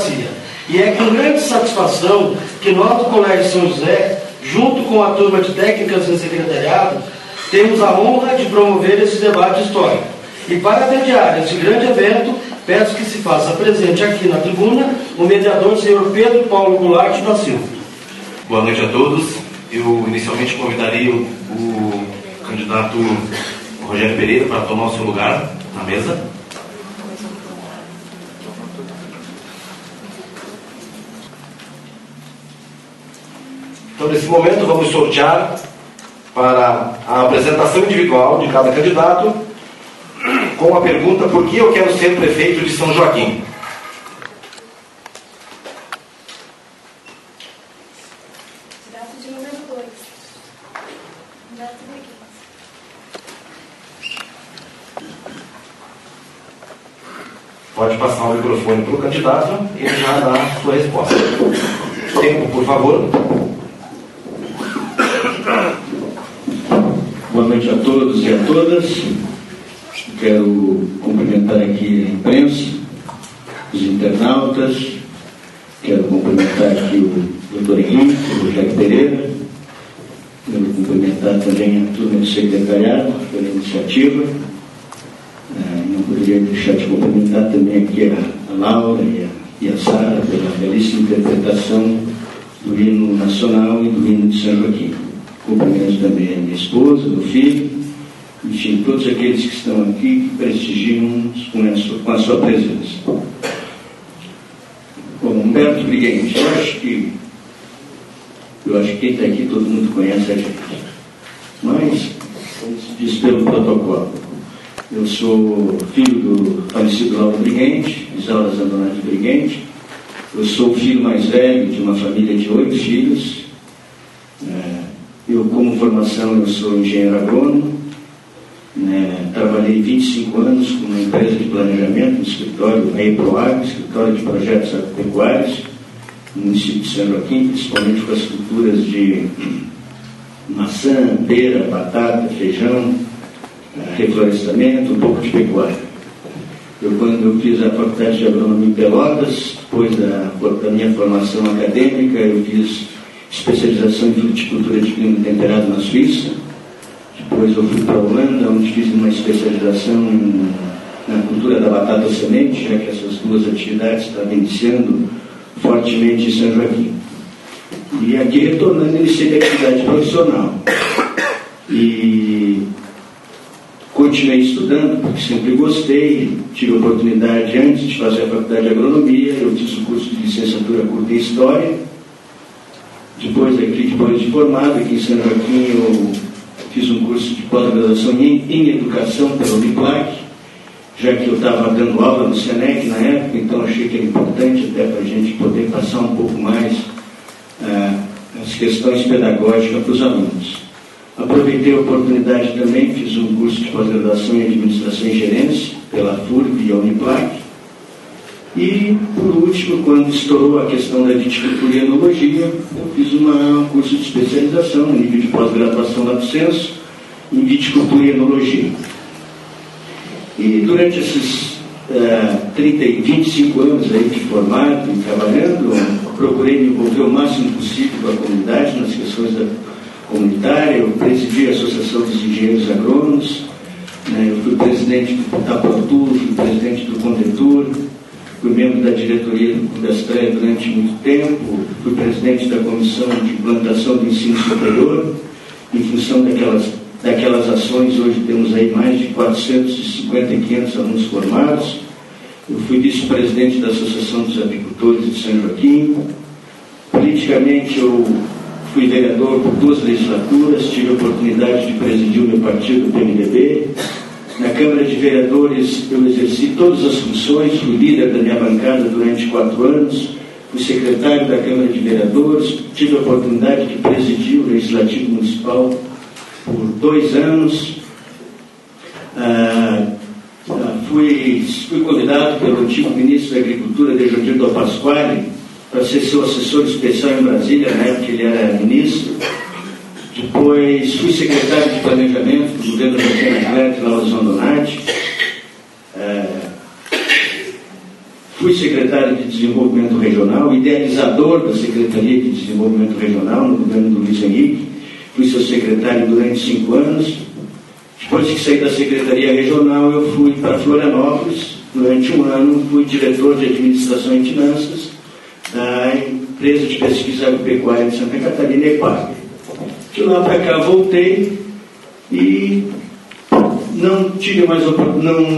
E é com grande satisfação que nós do Colégio São José, junto com a turma de técnicas e secretariado, temos a honra de promover esse debate histórico. E para mediar este grande evento, peço que se faça presente aqui na tribuna o mediador, senhor Pedro Paulo Goulart da Silva. Boa noite a todos. Eu inicialmente convidaria o candidato Rogério Pereira para tomar o seu lugar na mesa. Então, nesse momento, vamos sortear para a apresentação individual de cada candidato com a pergunta: por que eu quero ser prefeito de São Joaquim? Candidato de número 2. Candidato Pode passar o microfone para o candidato e ele já dá a sua resposta. Tempo, por favor. Boa noite a todos e a todas. Quero cumprimentar aqui a imprensa, os internautas. Quero cumprimentar aqui o Dr. Henrique, o Rogério Pereira. Quero cumprimentar também a turma do secretariado pela iniciativa. Não poderia deixar de cumprimentar também aqui a Laura e a Sara pela belíssima interpretação do hino nacional e do hino de São Joaquim. Cumprimento também a minha esposa, meu filho, enfim, todos aqueles que estão aqui, que prestigiam-nos com a sua presença. Bom, Humberto Briguente, eu acho que quem está aqui, todo mundo conhece a gente. Mas, como se diz pelo protocolo, eu sou filho do falecido Lauro Briguente, Isaura Zandonati Briguente. Eu sou o filho mais velho de uma família de 8 filhos. Eu, como formação, eu sou engenheiro agrônomo. Trabalhei 25 anos com uma empresa de planejamento, no escritório EIPROAG, escritório de projetos agropecuários, no município de São Joaquim, principalmente com as culturas de maçã, pera, batata, feijão, reflorestamento, um pouco de pecuária. Quando eu fiz a faculdade de agronomia em Pelotas, depois da minha formação acadêmica, eu fiz especialização em fruticultura de clima temperado na Suíça. Depois eu fui para a Holanda, onde fiz uma especialização na cultura da batata semente, já que essas duas atividades estavam iniciando fortemente em São Joaquim. E aqui retornando, iniciei a atividade profissional. E continuei estudando, porque sempre gostei. Tive a oportunidade, antes de fazer a faculdade de agronomia, eu fiz o curso de licenciatura curta em História. Depois de formado aqui em São Joaquim, eu fiz um curso de pós-graduação em educação pela Uniplac, já que eu estava dando aula no SENEC na época, então achei que era importante até para a gente poder passar um pouco mais as questões pedagógicas para os alunos. Aproveitei a oportunidade também, fiz um curso de pós-graduação em administração e gerência pela FURB e a Uniplac. E, por último, quando estourou a questão da viticultura e enologia, eu fiz um curso de especialização, no nível de pós-graduação lá do Censo, em viticultura e enologia. E durante esses 25 anos aí de formado e trabalhando, procurei me envolver o máximo possível com a comunidade, nas questões comunitárias. Eu presidi a Associação dos Engenheiros Agrônomos, eu fui presidente da Protur, fui presidente do Condetur, fui membro da diretoria do Cudastran durante muito tempo, fui presidente da comissão de implantação do ensino superior. Em função daquelas ações, hoje temos aí mais de 450 e 500 alunos formados. Eu fui vice-presidente da Associação dos Apicultores de São Joaquim. Politicamente, eu fui vereador por 2 legislaturas, tive a oportunidade de presidir o meu partido, o PMDB. Na Câmara de Vereadores eu exerci todas as funções, fui líder da minha bancada durante 4 anos, fui secretário da Câmara de Vereadores, tive a oportunidade de presidir o Legislativo Municipal por 2 anos. Fui convidado pelo antigo ministro da Agricultura, Dejandir Dal Pasquale, para ser seu assessor especial em Brasília, na época ele era ministro. Depois fui secretário de Planejamento do governo da Jana Clete, Laura Zandonati. Fui secretário de Desenvolvimento Regional, idealizador da Secretaria de Desenvolvimento Regional no governo do Luiz Henrique. Fui seu secretário durante 5 anos. Depois que saí da Secretaria Regional, eu fui para Florianópolis. Durante 1 ano, fui diretor de Administração e Finanças da Empresa de Pesquisa Agropecuária de Santa Catarina, EPAG. De lá para cá, voltei e não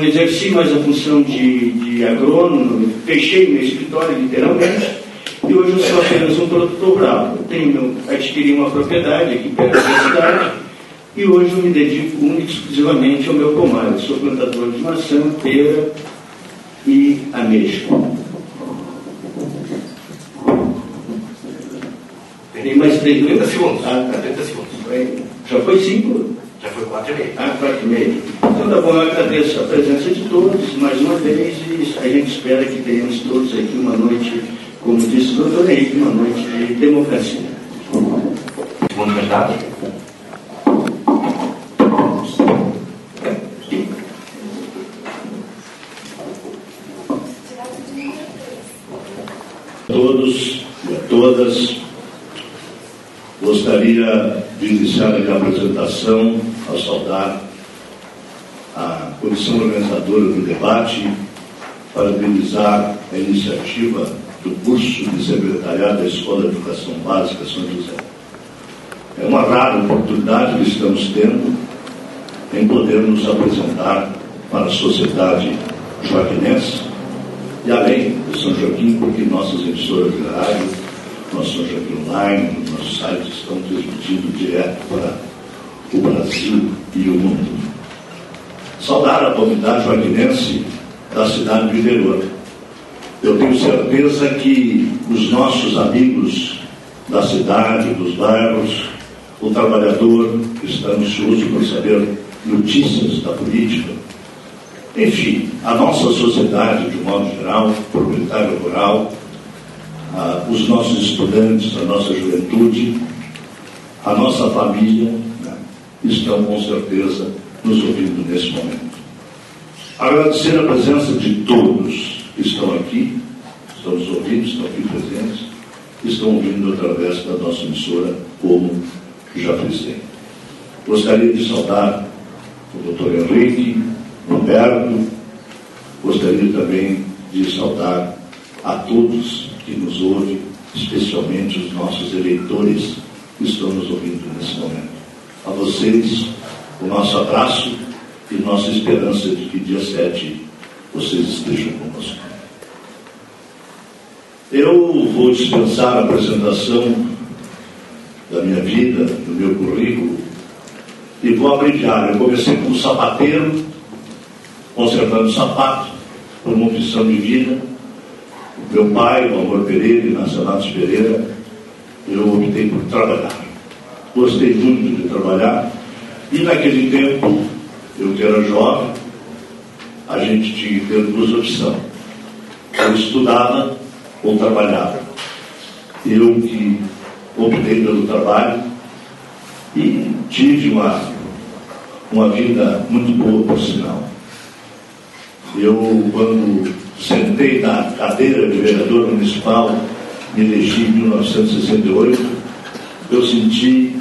exerci mais a função de agrônomo, fechei meu escritório, literalmente, e hoje eu sou apenas um produtor rural. Adquiri uma propriedade aqui perto da cidade, e hoje eu me dedico única e exclusivamente ao meu pomar. Eu sou plantador de maçã, pera e ameixa. Tem mais 30 segundos. 30 segundos. Já foi 5? Já foi 4,5. 4,5. Então tá bom, eu agradeço a presença de todos mais uma vez e a gente espera que tenhamos todos aqui uma noite, como disse o doutor Henrique, uma noite de democracia. Segundo verdade. Todos e a todas, gostaria de iniciar a minha apresentação ao saudar a comissão organizadora do debate, parabenizar a iniciativa do curso de secretariado da Escola de Educação Básica São José. É uma rara oportunidade que estamos tendo em poder nos apresentar para a sociedade joaquinense e além de São Joaquim, porque nossas emissoras de rádio, nosso São Joaquim Online, nossos sites estão transmitindo direto para o Brasil e o mundo. Saudar a comunidade joaquinense da cidade do interior. Eu tenho certeza que os nossos amigos da cidade, dos bairros, o trabalhador que está ansioso por saber notícias da política, enfim, a nossa sociedade de um modo geral, proprietário rural, os nossos estudantes, a nossa juventude, a nossa família, né, estão com certeza nos ouvindo nesse momento. Agradecer a presença de todos que estão aqui, estão nos ouvindo, estão aqui presentes, estão ouvindo através da nossa emissora, como já frisei. Gostaria de saudar o Dr. Henrique, Humberto, gostaria também de saudar a todos que nos ouvem, especialmente os nossos eleitores que estão nos ouvindo nesse momento. A vocês, o nosso abraço e nossa esperança de que dia 7 vocês estejam conosco. Eu vou dispensar a apresentação da minha vida, do meu currículo, e vou abreviar. Eu comecei como sapateiro, consertando sapato, por uma opção de vida. Meu pai, o Amor Pereira, e Nacionatos Pereira, eu optei por trabalhar. Gostei muito de trabalhar, e naquele tempo, eu que era jovem, a gente tinha que ter 2 opções. Eu estudava ou trabalhava. Eu que optei pelo trabalho e tive uma vida muito boa, por sinal. Eu, quando sentei na cadeira de vereador municipal, me elegi em 1968, eu senti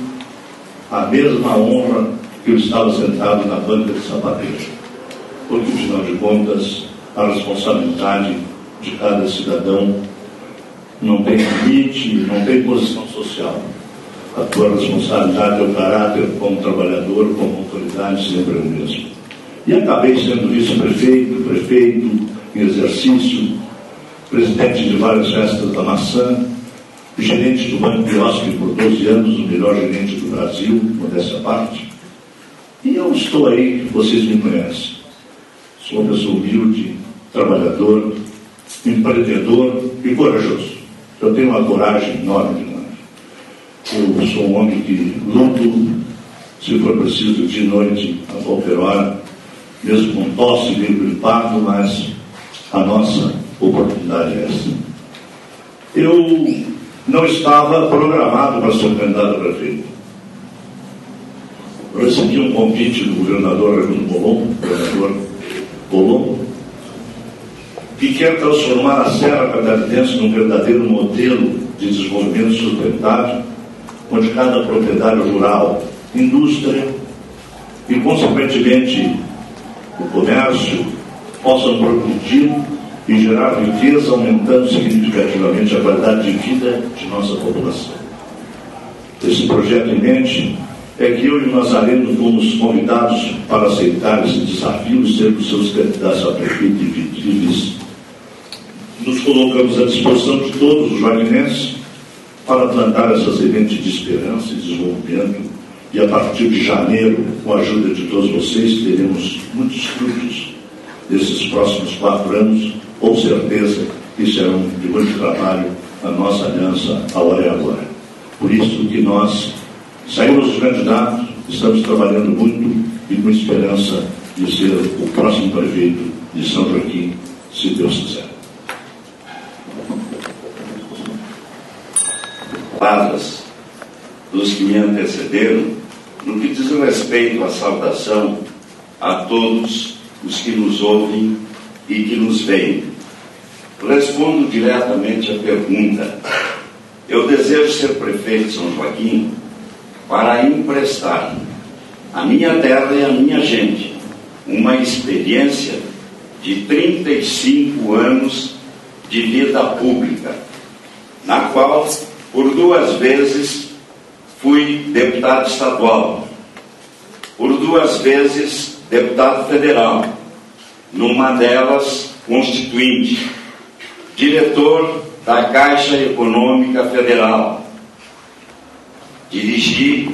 a mesma honra que eu estava sentado na banca de sapateiro. Porque, afinal de contas, a responsabilidade de cada cidadão não tem limite, não tem posição social. A tua responsabilidade é o caráter como trabalhador, como autoridade, sempre é o mesmo. E acabei sendo vice-prefeito em exercício, presidente de várias festas da maçã, gerente do Banco Quiosque por 12 anos, o melhor gerente do Brasil, modéstia à parte. E eu estou aí, vocês me conhecem. Sou uma pessoa humilde, trabalhador, empreendedor e corajoso. Eu tenho uma coragem enorme demais. Eu sou um homem que luto, se for preciso, de noite, a qualquer hora, mesmo com tosse, meio gripado, mas a nossa oportunidade é essa. Eu não estava programado para ser candidato a prefeito. Eu recebi um convite do governador Raimundo Colombo, que quer transformar a Serra Catarinense num verdadeiro modelo de desenvolvimento sustentável, onde cada propriedade rural, indústria e, consequentemente, o comércio possam progredir e gerar riqueza, aumentando significativamente a qualidade de vida de nossa população. Esse projeto em mente é que eu e o Nazareno fomos convidados para aceitar esse desafio e sermos seus candidatos a prefeito e vice. Nos colocamos à disposição de todos os joaquinenses para plantar essa semente de esperança e desenvolvimento, e a partir de janeiro, com a ajuda de todos vocês, teremos muitos frutos desses próximos 4 anos, com certeza que serão de muito trabalho a nossa aliança A Hora é Agora. Por isso que nós saímos dos candidatos, estamos trabalhando muito e com esperança de ser o próximo prefeito de São Joaquim, se Deus quiser. Palavras dos que me antecederam, no que diz respeito à saudação a todos os que nos ouvem e que nos veem. Respondo diretamente à pergunta. Eu desejo ser prefeito de São Joaquim para emprestar à minha terra e à minha gente uma experiência de 35 anos de vida pública, na qual, por 2 vezes, fui deputado estadual, por 2 vezes deputado federal, numa delas constituinte, diretor da Caixa Econômica Federal, dirigi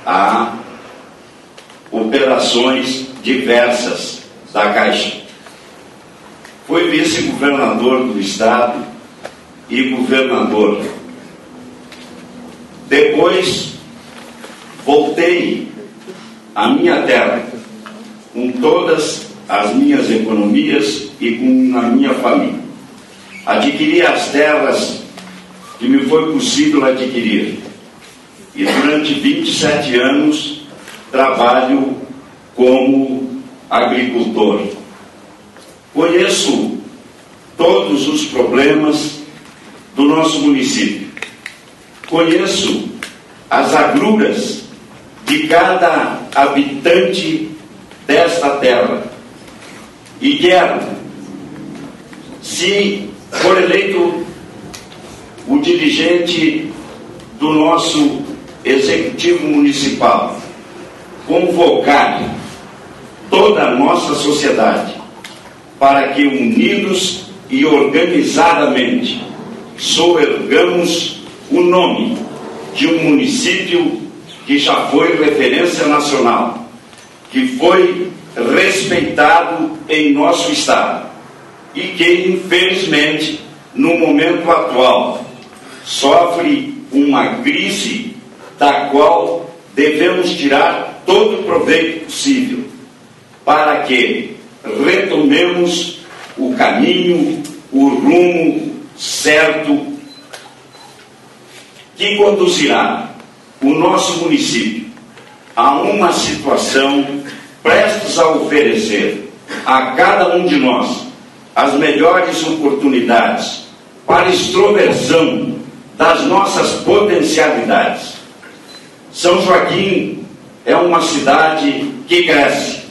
a operações diversas da Caixa. Fui vice-governador do estado e governador. Depois voltei à minha terra com todas as minhas economias e com a minha família. Adquiri as terras que me foi possível adquirir. E durante 27 anos trabalho como agricultor. Conheço todos os problemas do nosso município. Conheço as agruras de cada habitante desta terra. E quero, se for eleito o dirigente do nosso Executivo Municipal, convocar toda a nossa sociedade para que, unidos e organizadamente, soergamos o nome de um município que já foi referência nacional, que foi respeitado em nosso estado e que, infelizmente, no momento atual, sofre uma crise da qual devemos tirar todo o proveito possível para que retomemos o caminho, o rumo certo que conduzirá o nosso município a uma situação prestes a oferecer a cada um de nós as melhores oportunidades para extroversão das nossas potencialidades. São Joaquim é uma cidade que cresce,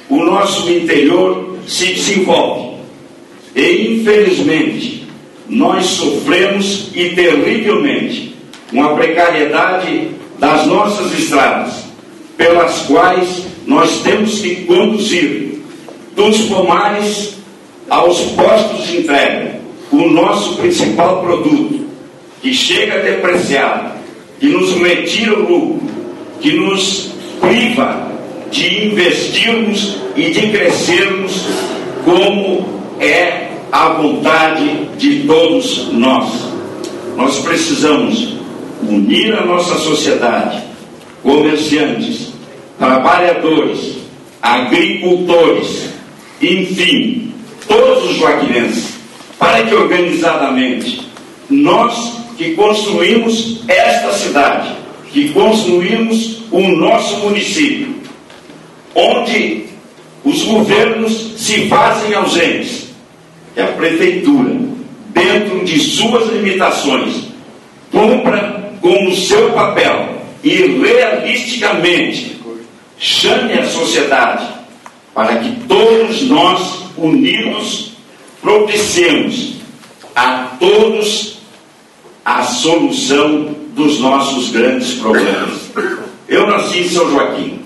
o nosso interior se desenvolve e, infelizmente, nós sofremos e terrivelmente com a precariedade das nossas estradas, pelas quais nós temos que conduzir dos pomares aos postos de entrega o nosso principal produto, que chega depreciado, que nos retira o lucro, que nos priva de investirmos e de crescermos como é a vontade de todos nós. Nós precisamos unir a nossa sociedade, comerciantes, trabalhadores, agricultores, enfim, todos os joaquinenses, para que organizadamente nós que construímos esta cidade, que construímos o nosso município, onde os governos se fazem ausentes que a Prefeitura, dentro de suas limitações, cumpra com o seu papel e realisticamente chame a sociedade para que todos nós, unidos, propiciemos a todos a solução dos nossos grandes problemas. Eu nasci em São Joaquim.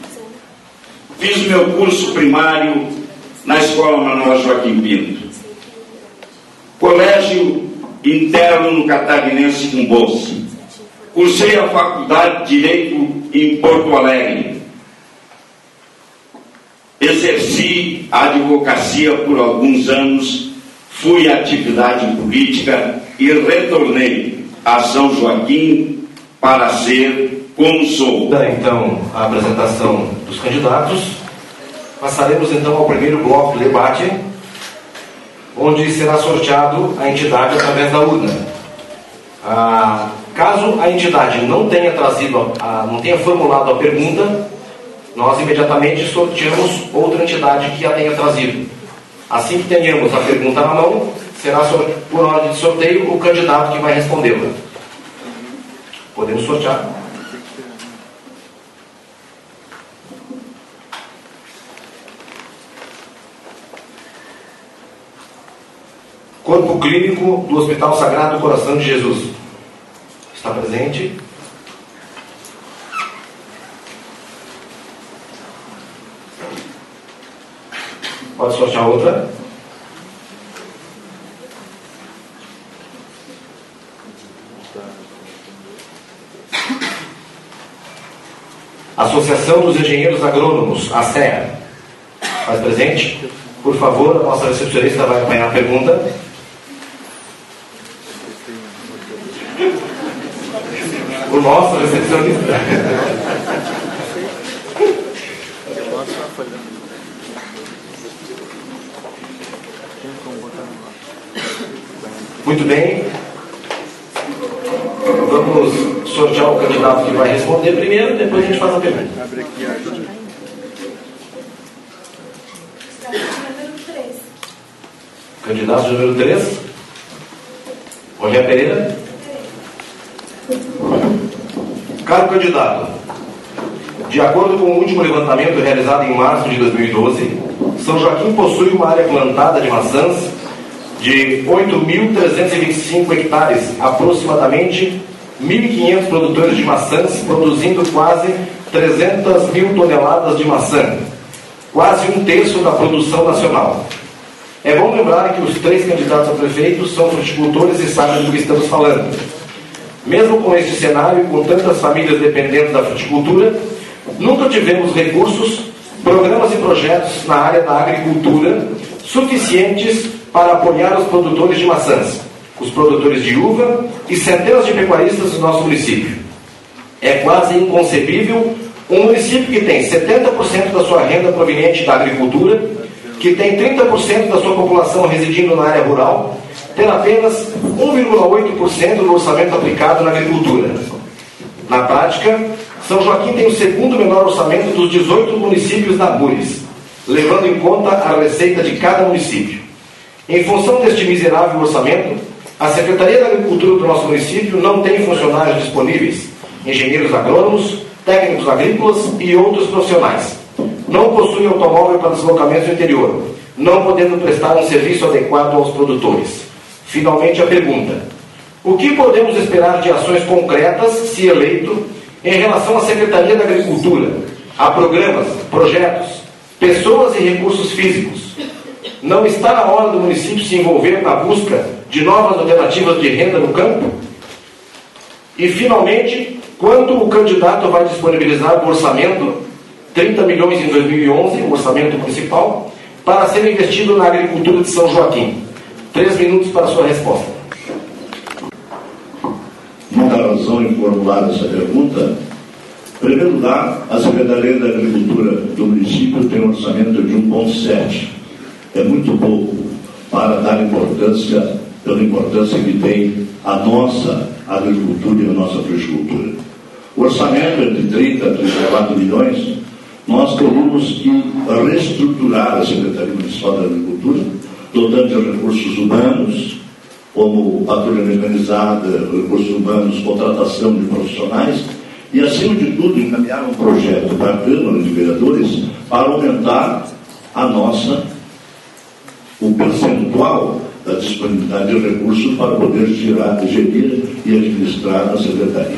Fiz meu curso primário na Escola Manuel Joaquim Pinto. Colégio interno no Catarinense com bolsa. Cursei a Faculdade de Direito em Porto Alegre. Exerci a advocacia por alguns anos, fui à atividade política e retornei a São Joaquim para ser como sou. Então, a apresentação dos candidatos. Passaremos então ao primeiro bloco do debate, onde será sorteado a entidade através da urna. Caso a entidade não tenha formulado a pergunta, nós imediatamente sorteamos outra entidade que a tenha trazido. Assim que tenhamos a pergunta na mão, será por ordem de sorteio o candidato que vai respondê-la. Podemos sortear. Corpo Clínico do Hospital Sagrado Coração de Jesus. Está presente? Pode sortear outra. Associação dos Engenheiros Agrônomos, a SEA. Faz presente? Por favor, a nossa recepcionista vai acompanhar a pergunta. O nosso recepcionista. Muito bem. Vamos sortear o candidato que vai responder primeiro, depois a gente faz a pergunta. Candidato número 3. Rogério Pereira. Caro candidato, de acordo com o último levantamento realizado em março de 2012, São Joaquim possui uma área plantada de maçãs de 8.325 hectares, aproximadamente 1.500 produtores de maçãs, produzindo quase 300 mil toneladas de maçã, quase 1/3 da produção nacional. É bom lembrar que os 3 candidatos a prefeito são fruticultores e sabem do que estamos falando. Mesmo com este cenário e com tantas famílias dependentes da fruticultura, nunca tivemos recursos, programas e projetos na área da agricultura suficientes para apoiar os produtores de maçãs, os produtores de uva e centenas de pecuaristas do nosso município. É quase inconcebível um município que tem 70% da sua renda proveniente da agricultura, que tem 30% da sua população residindo na área rural, ter apenas 1,8% do orçamento aplicado na agricultura. Na prática, São Joaquim tem o segundo menor orçamento dos 18 municípios da ABURES, levando em conta a receita de cada município. Em função deste miserável orçamento, a Secretaria da Agricultura do nosso município não tem funcionários disponíveis, engenheiros agrônomos, técnicos agrícolas e outros profissionais. Não possui automóvel para deslocamento no interior, não podendo prestar um serviço adequado aos produtores. Finalmente, a pergunta: o que podemos esperar de ações concretas, se eleito, em relação à Secretaria da Agricultura, a programas, projetos, pessoas e recursos físicos? Não está na hora do município se envolver na busca de novas alternativas de renda no campo? E, finalmente, quanto o candidato vai disponibilizar do orçamento, 30 milhões em 2011, o orçamento municipal, para ser investido na agricultura de São Joaquim? 3 minutos para a sua resposta. Muita razão em formular essa pergunta. Em primeiro lugar, a Secretaria da Agricultura do município tem um orçamento de 1,7. É muito pouco para dar importância, pela importância que tem a nossa agricultura e a nossa fruticultura. O orçamento é de 30 a 34 milhões. Nós teríamos que reestruturar a Secretaria Municipal da Agricultura dotando de recursos humanos, como patrulha mecanizada, recursos humanos, contratação de profissionais, e, acima de tudo, encaminhar um projeto para a Câmara de Vereadores para aumentar o percentual da disponibilidade de recursos para poder gerir e administrar a Secretaria.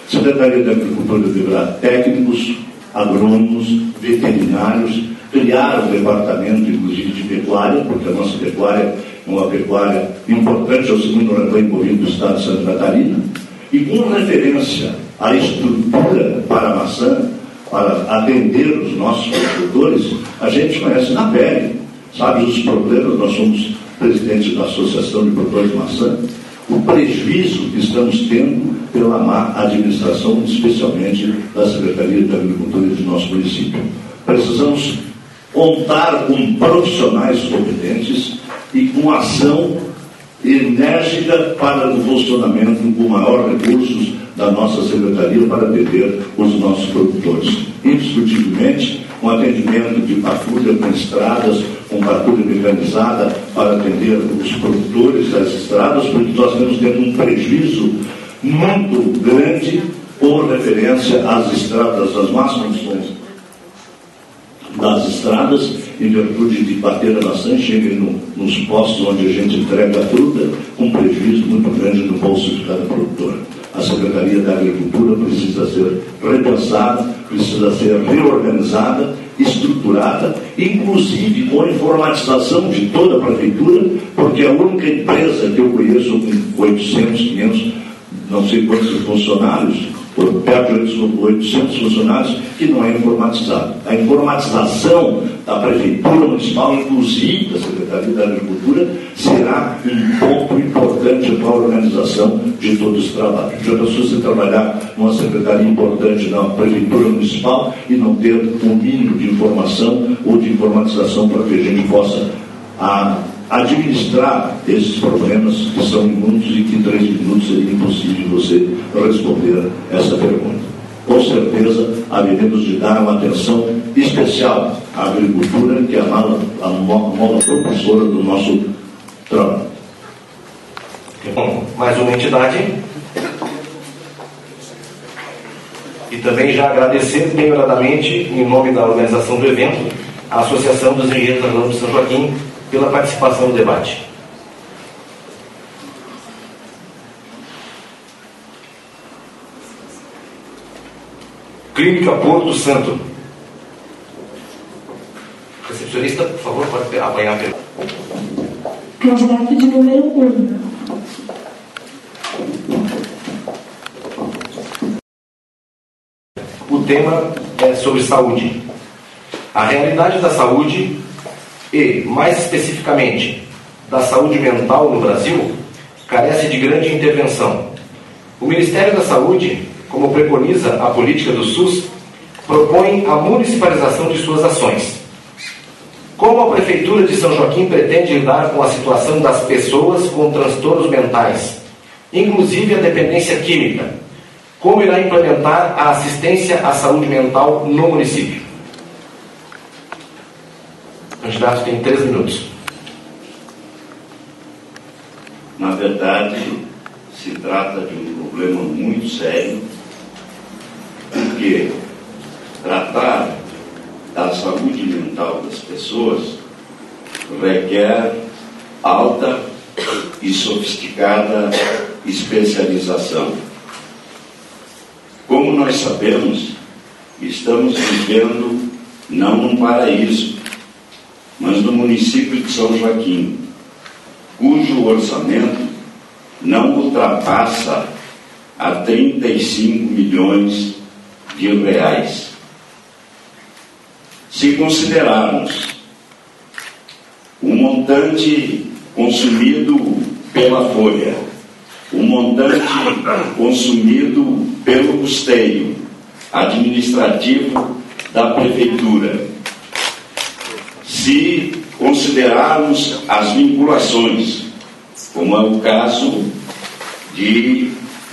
A Secretaria da Agricultura deverá técnicos, agrônomos, veterinários, criar um departamento, inclusive, de pecuária, porque a nossa pecuária é uma pecuária importante, é o segundo rebanho bovino do estado de Santa Catarina, e com referência à estrutura para a maçã, para atender os nossos produtores, a gente conhece na pele, sabe os problemas. Nós somos presidentes da Associação de Produtores de Maçã, o prejuízo que estamos tendo pela má administração, especialmente da Secretaria da Agricultura do nosso município. Precisamos contar com profissionais competentes e com ação enérgica para o funcionamento com maior recursos da nossa Secretaria para atender os nossos produtores. Indiscutivelmente, um atendimento de patrulha com estradas, com patrulha mecanizada para atender os produtores das estradas, porque nós estamos tendo um prejuízo muito grande com referência às estradas, às más condições das estradas, em virtude de bater a maçã, cheguem nos postos onde a gente entrega a fruta, com um prejuízo muito grande no bolso de cada produtor. A Secretaria da Agricultura precisa ser repensada, precisa ser reorganizada, estruturada, inclusive com a informatização de toda a prefeitura, porque a única empresa que eu conheço com 800, 500, não sei quantos funcionários, perto de 800 funcionários, que não é informatizado. A informatização da Prefeitura Municipal, inclusive da Secretaria da Agricultura, será um ponto importante para a organização de todo esse trabalho. Já pensou você trabalhar numa secretaria importante na Prefeitura Municipal e não ter um mínimo de informação ou de informatização para que a gente possa administrar esses problemas que são muitos e que em 3 minutos seria impossível você responder essa pergunta. Com certeza, haveremos de dar uma atenção especial à agricultura, que é a mola propulsora do nosso trabalho. Bom, mais uma entidade. E também já agradecer prioritariamente, em nome da organização do evento, a Associação dos Engenheiros Agrônomos de São Joaquim, pela participação no debate. Clínica Porto Santo. Recepcionista, por favor, pode apanhar a pergunta. Candidato de número 1. O tema é sobre saúde. A realidade da saúde e, mais especificamente, da saúde mental no Brasil, carece de grande intervenção. O Ministério da Saúde, como preconiza a política do SUS, propõe a municipalização de suas ações. Como a Prefeitura de São Joaquim pretende lidar com a situação das pessoas com transtornos mentais, inclusive a dependência química? Como irá implementar a assistência à saúde mental no município? O candidato tem 3 minutos. Na verdade, se trata de um problema muito sério, porque tratar da saúde mental das pessoas requer alta e sofisticada especialização. Como nós sabemos, estamos vivendo não num paraíso, mas no município de São Joaquim, cujo orçamento não ultrapassa a 35 milhões de reais. Se considerarmos o montante consumido pela folha, o montante consumido pelo custeio administrativo da prefeitura, se considerarmos as vinculações, como é o caso de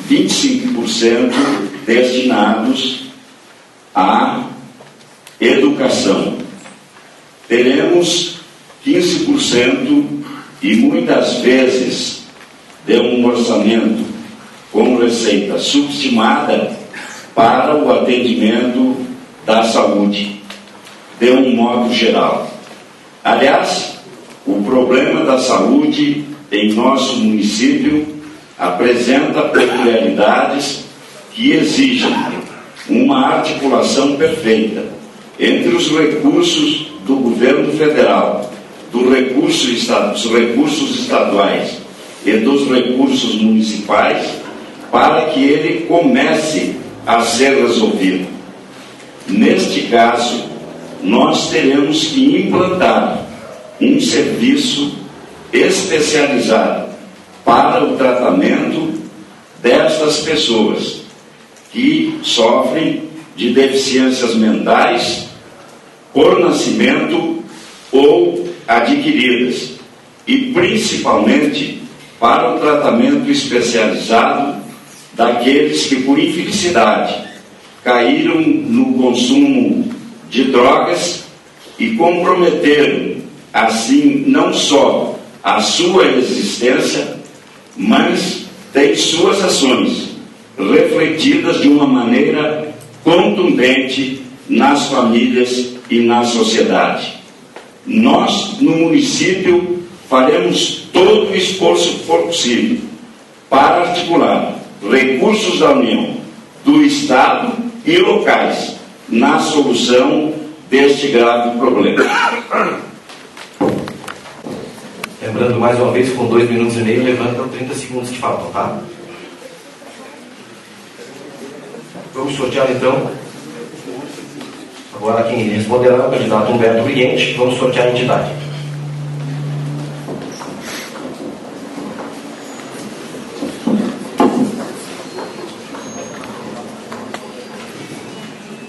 25% destinados à educação, teremos 15% e muitas vezes de um orçamento com receita subestimada para o atendimento da saúde, de um modo geral. Aliás, o problema da saúde em nosso município apresenta peculiaridades que exigem uma articulação perfeita entre os recursos do governo federal, dos recursos estaduais e dos recursos municipais, para que ele comece a ser resolvido. Neste caso, nós teremos que implantar um serviço especializado para o tratamento destas pessoas que sofrem de deficiências mentais por nascimento ou adquiridas, e principalmente para o tratamento especializado daqueles que, por infelicidade, caíram no consumo de drogas e comprometeram, assim, não só a sua existência, mas tem suas ações refletidas de uma maneira contundente nas famílias e na sociedade. Nós, no município, faremos todo o esforço que for possível para articular recursos da União, do Estado e locais na solução deste grave problema. Lembrando mais uma vez, com 2 minutos e meio, levanta 30 segundos que faltam, tá? Vamos sortear então. Agora quem responderá é o candidato Humberto Briguente. Vamos sortear a entidade.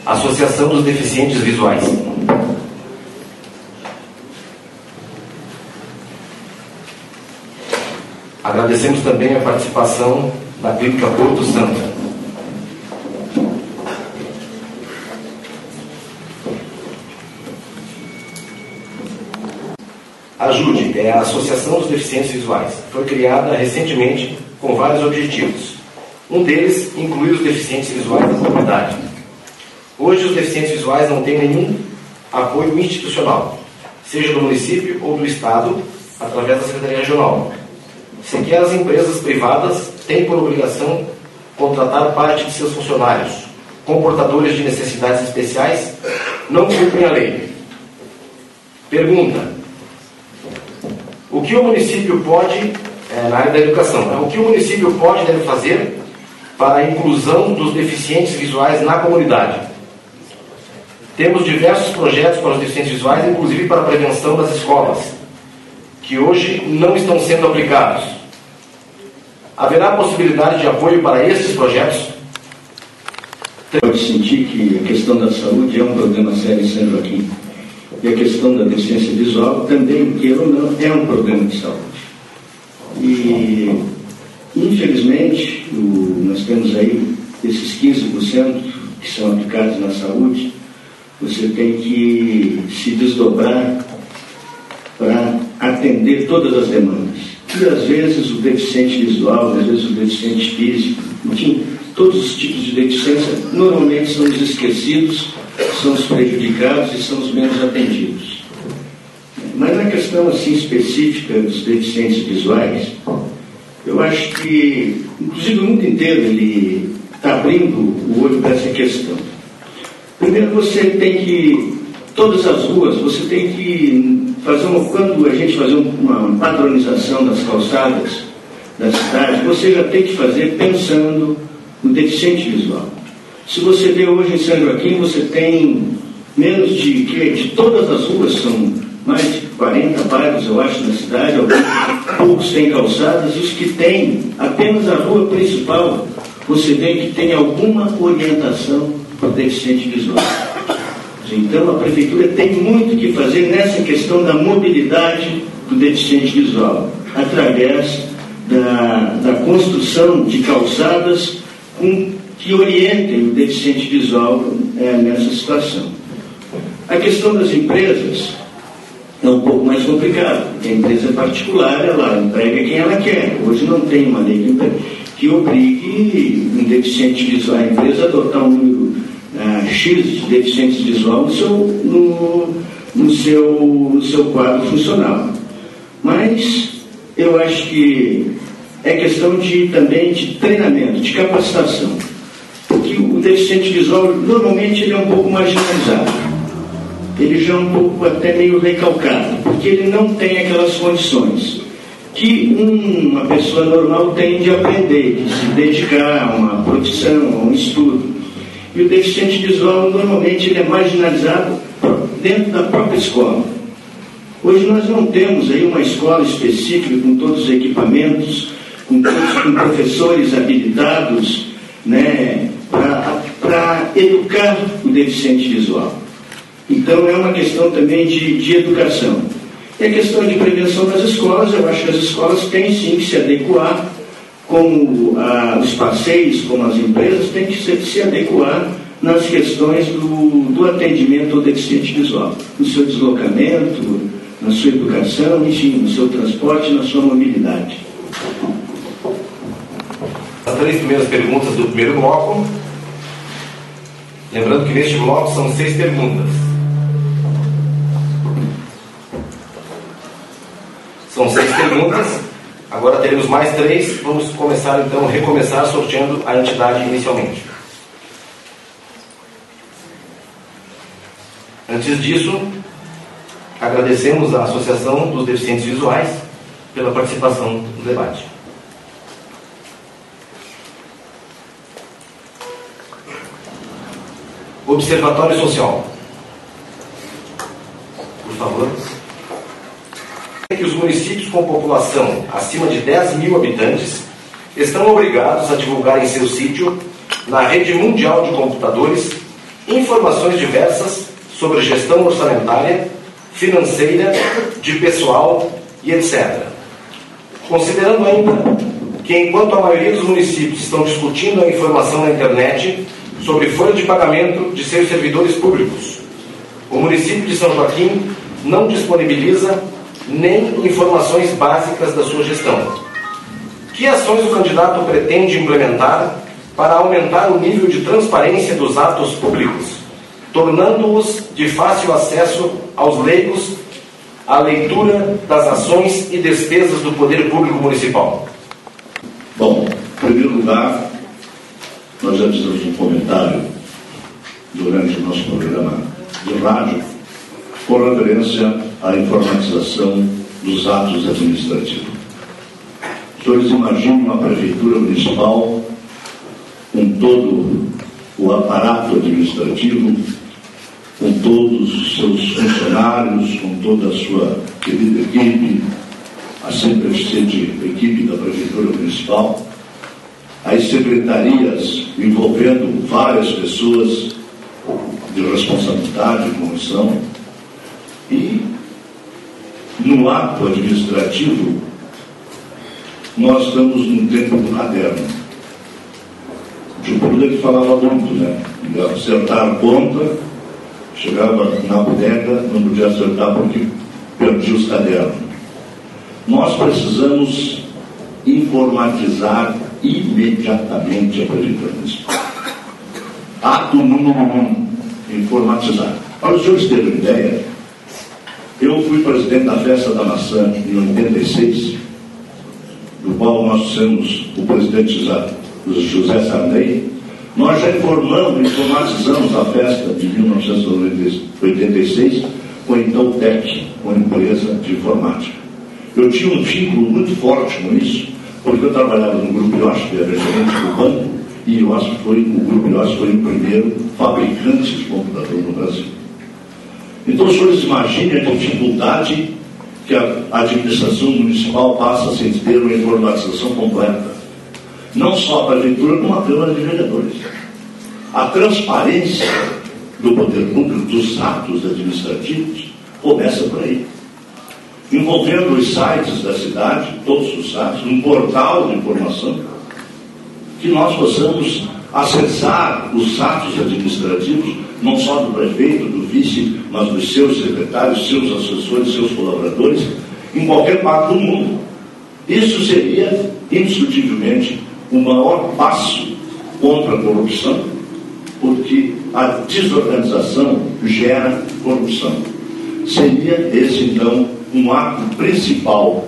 Associação dos Deficientes Visuais. Agradecemos também a participação da Clínica Porto Santo. Ajude é a Associação dos Deficientes Visuais. Foi criada recentemente com vários objetivos. Um deles inclui os deficientes visuais da comunidade. Hoje os deficientes visuais não têm nenhum apoio institucional, seja do município ou do Estado, através da Secretaria Regional. Sequer as empresas privadas têm por obrigação contratar parte de seus funcionários. Comportadores de necessidades especiais não cumprem a lei. Pergunta: o que o município pode, na área da educação, o que o município pode e deve fazer para a inclusão dos deficientes visuais na comunidade? Temos diversos projetos para os deficientes visuais, inclusive para a prevenção das escolas, que hoje não estão sendo aplicados. Haverá possibilidade de apoio para esses projetos? Pode sentir que a questão da saúde é um problema sério em São Joaquim. E a questão da deficiência visual também, queira ou não, é um problema de saúde. E, infelizmente, nós temos aí esses 15% que são aplicados na saúde. Você tem que se desdobrar para atender todas as demandas. E, às vezes, o deficiente visual, às vezes, o deficiente físico, enfim, todos os tipos de deficiência normalmente são os esquecidos, são os prejudicados e são os menos atendidos. Mas na questão assim específica dos deficientes visuais, eu acho que, inclusive, o mundo inteiro ele está abrindo o olho para essa questão. Primeiro, você tem que, todas as ruas, você tem que fazer quando a gente fazer uma padronização das calçadas da cidade, você já tem que fazer pensando no deficiente visual. Se você vê hoje em São Joaquim, você tem menos de todas as ruas, são mais de 40 bairros, eu acho, na cidade, poucos têm calçadas, e os que têm, apenas a rua principal, você vê que tem alguma orientação para o deficiente visual. Então, a Prefeitura tem muito que fazer nessa questão da mobilidade do deficiente visual, através da construção de calçadas que orientem o deficiente visual nessa situação. A questão das empresas, é um pouco mais complicado, porque a empresa particular, ela emprega quem ela quer. Hoje não tem uma lei que obrigue um deficiente visual, a empresa, a adotar um número X de deficientes visual no seu quadro funcional. Mas eu acho que é questão também de treinamento, de capacitação. Porque o deficiente visual, normalmente, ele é um pouco marginalizado. Ele já é um pouco até meio recalcado, porque ele não tem aquelas condições que uma pessoa normal tem de aprender, de se dedicar a uma profissão, a um estudo. E o deficiente visual, normalmente, ele é marginalizado dentro da própria escola. Hoje nós não temos aí uma escola específica com todos os equipamentos, com professores habilitados, né, para educar o deficiente visual. Então é uma questão também de educação. E a questão de prevenção das escolas, eu acho que as escolas têm sim que se adequar, como os passeios, como as empresas, têm que se adequar nas questões do atendimento ao deficiente visual, no seu deslocamento, na sua educação, enfim, no seu transporte, na sua mobilidade. As 3 primeiras perguntas do primeiro bloco. Lembrando que neste bloco são 6 perguntas. São 6 perguntas. Agora teremos mais 3. Vamos começar então, recomeçar sorteando a entidade inicialmente. Antes disso, agradecemos à Associação dos Deficientes Visuais pela participação no debate. Observatório Social. Por favor. Que os municípios com população acima de 10 mil habitantes estão obrigados a divulgar em seu sítio, na rede mundial de computadores, informações diversas sobre gestão orçamentária, financeira, de pessoal e etc. Considerando ainda que, enquanto a maioria dos municípios estão discutindo a informação na internet sobre folha de pagamento de seus servidores públicos, o município de São Joaquim não disponibiliza nem informações básicas da sua gestão. Que ações o candidato pretende implementar para aumentar o nível de transparência dos atos públicos, tornando-os de fácil acesso aos leigos à leitura das ações e despesas do poder público municipal? Bom, em primeiro lugar, nós já fizemos um comentário durante o nosso programa de rádio com referência à informatização dos atos administrativos. Os senhores imaginam uma prefeitura municipal com todo o aparato administrativo, com todos os seus funcionários, com toda a sua querida equipe, a sempre eficiente equipe da prefeitura municipal, as secretarias envolvendo várias pessoas de responsabilidade, como são, e no ato administrativo nós estamos num tempo do caderno. O tio Bruno que falava muito, né? De acertar a conta, chegava na bodega, não podia acertar porque perdia os cadernos. Nós precisamos informatizar imediatamente a prefeitura municipal. Ato número 1, informatizar. Para os senhores terem uma ideia, eu fui presidente da Festa da Maçã em 86, do qual nós temos o presidente José Sarney. Nós já informatizamos a festa de 1986 com a Inteltec, com a empresa de informática. Eu tinha um vínculo muito forte com isso, porque eu trabalhava no Grupo IOSP, era gerente do banco, e o Grupo IOSP foi o primeiro fabricante de computador no Brasil. Então, os senhores imaginem a dificuldade que a administração municipal passa sem ter uma informatização completa. Não só a prefeitura, como a Câmara de Vereadores. A transparência do poder público, dos atos administrativos, começa por aí. Envolvendo os sites da cidade, todos os sites, um portal de informação, que nós possamos acessar os atos administrativos, não só do prefeito, do vice, mas dos seus secretários, seus assessores, seus colaboradores, em qualquer parte do mundo. Isso seria, indiscutivelmente, o maior passo contra a corrupção, porque a desorganização gera corrupção. Seria esse, então, um ato principal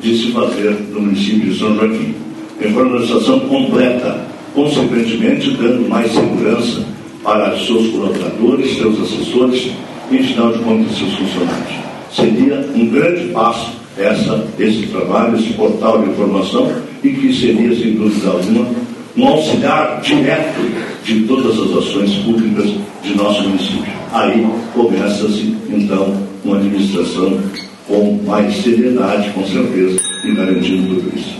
de se fazer no município de São Joaquim. Informatização completa, consequentemente dando mais segurança para seus colaboradores, seus assessores e, em final de contas, seus funcionários. Seria um grande passo esse trabalho, esse portal de informação, e que seria, sem dúvida alguma, um auxiliar direto de todas as ações públicas de nosso município. Aí começa-se, então, uma administração com mais seriedade, com certeza, e garantindo tudo isso.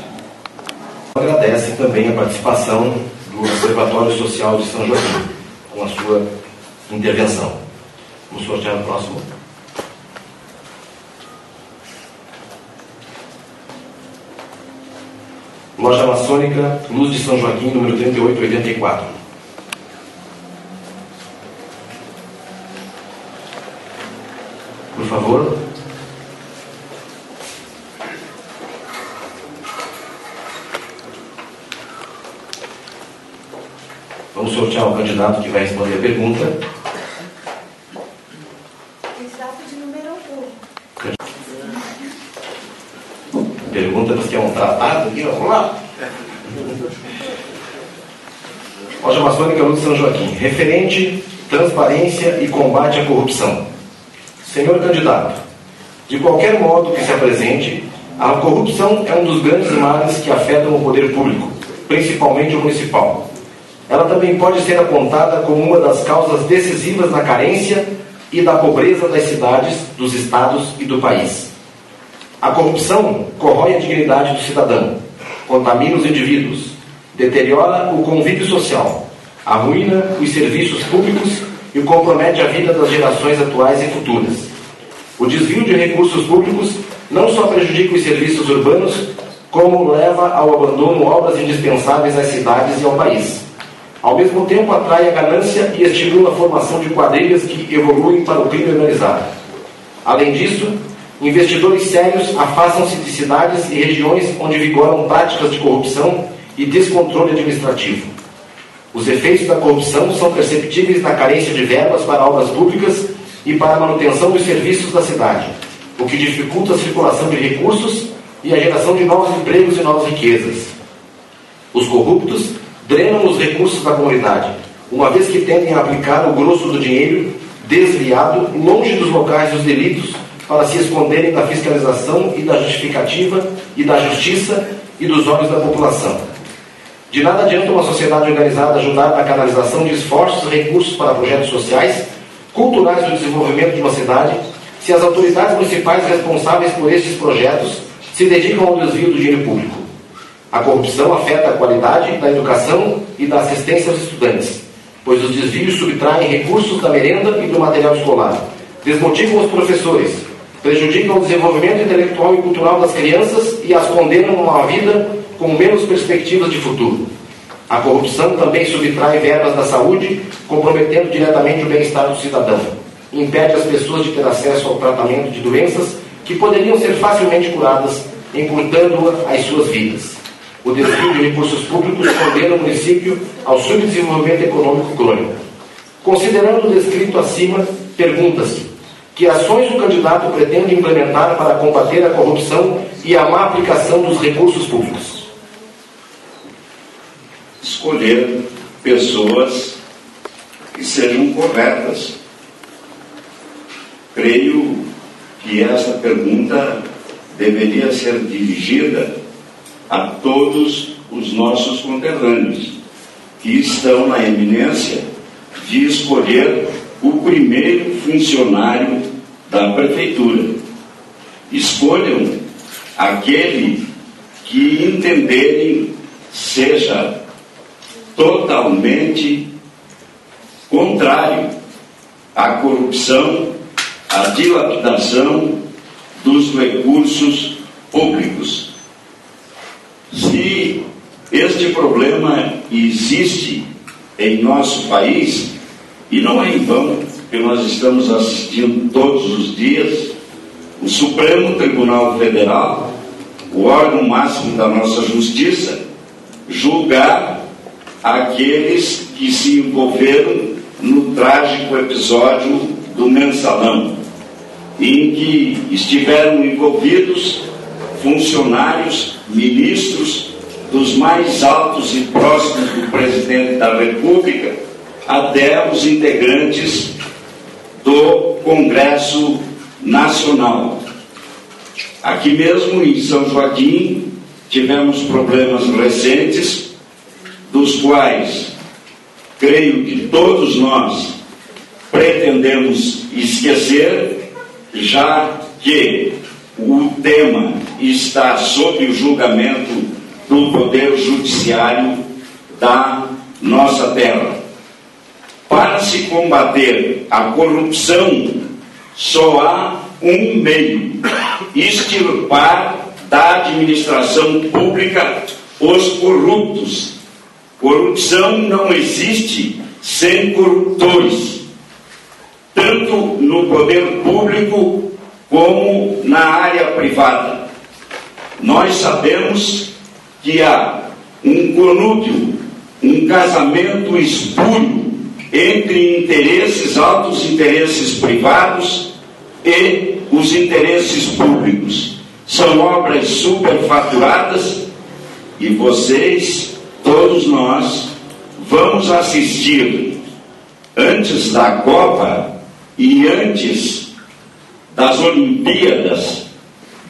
Agradece também a participação do Observatório Social de São Joaquim, com a sua intervenção. Vamos sortear o próximo. Loja Maçônica Luz de São Joaquim, número 3884. Por favor. Vamos sortear o candidato que vai responder a pergunta. Candidato de número 1. Pergunta, mas que é um tratado aqui, vamos lá. Loja Maçônica Luz de São Joaquim. Referente, transparência e combate à corrupção. Senhor candidato, de qualquer modo que se apresente, a corrupção é um dos grandes males que afetam o poder público, principalmente o municipal. Ela também pode ser apontada como uma das causas decisivas da carência e da pobreza das cidades, dos estados e do país. A corrupção corrói a dignidade do cidadão, contamina os indivíduos, deteriora o convívio social, arruína os serviços públicos e compromete a vida das gerações atuais e futuras. O desvio de recursos públicos não só prejudica os serviços urbanos, como leva ao abandono de obras indispensáveis às cidades e ao país. Ao mesmo tempo, atrai a ganância e estimula a formação de quadrilhas que evoluem para o crime organizado. Além disso, investidores sérios afastam-se de cidades e regiões onde vigoram práticas de corrupção e descontrole administrativo. Os efeitos da corrupção são perceptíveis na carência de verbas para obras públicas e para a manutenção dos serviços da cidade, o que dificulta a circulação de recursos e a geração de novos empregos e novas riquezas. Os corruptos drenam os recursos da comunidade, uma vez que tendem a aplicar o grosso do dinheiro desviado longe dos locais dos delitos para se esconderem da fiscalização e da justificativa e da justiça e dos olhos da população. De nada adianta uma sociedade organizada ajudar na canalização de esforços e recursos para projetos sociais, culturais do desenvolvimento de uma cidade, se as autoridades municipais responsáveis por estes projetos se dedicam ao desvio do dinheiro público. A corrupção afeta a qualidade da educação e da assistência aos estudantes, pois os desvios subtraem recursos da merenda e do material escolar, desmotivam os professores, prejudicam o desenvolvimento intelectual e cultural das crianças e as condenam a uma vida com menos perspectivas de futuro. A corrupção também subtrai verbas da saúde, comprometendo diretamente o bem-estar do cidadão. Impede as pessoas de ter acesso ao tratamento de doenças que poderiam ser facilmente curadas, encurtando às suas vidas. O desvio de recursos públicos condena o município ao subdesenvolvimento econômico crônico. Considerando o descrito acima, pergunta-se: que ações o candidato pretende implementar para combater a corrupção e a má aplicação dos recursos públicos? Escolher pessoas que sejam corretas. Creio que essa pergunta deveria ser dirigida a todos os nossos conterrâneos que estão na eminência de escolher o primeiro funcionário da prefeitura. Escolham aquele que entenderem seja totalmente contrário à corrupção, à dilapidação dos recursos públicos. Se este problema existe em nosso país, e não é em vão que nós estamos assistindo todos os dias o Supremo Tribunal Federal, o órgão máximo da nossa justiça, julgar aqueles que se envolveram no trágico episódio do Mensalão, em que estiveram envolvidos funcionários, ministros dos mais altos e próximos do presidente da República até os integrantes do Congresso Nacional. Aqui mesmo em São Joaquim tivemos problemas recentes, dos quais creio que todos nós pretendemos esquecer, já que o tema está sob o julgamento do Poder Judiciário da nossa terra. Para se combater a corrupção, só há um meio: extirpar da administração pública os corruptos. Corrupção não existe sem corruptores, tanto no poder público como na área privada. Nós sabemos que há um conúbio, um casamento espúrio entre interesses, altos interesses privados e os interesses públicos. São obras superfaturadas e vocês, todos nós, vamos assistir antes da Copa e antes das Olimpíadas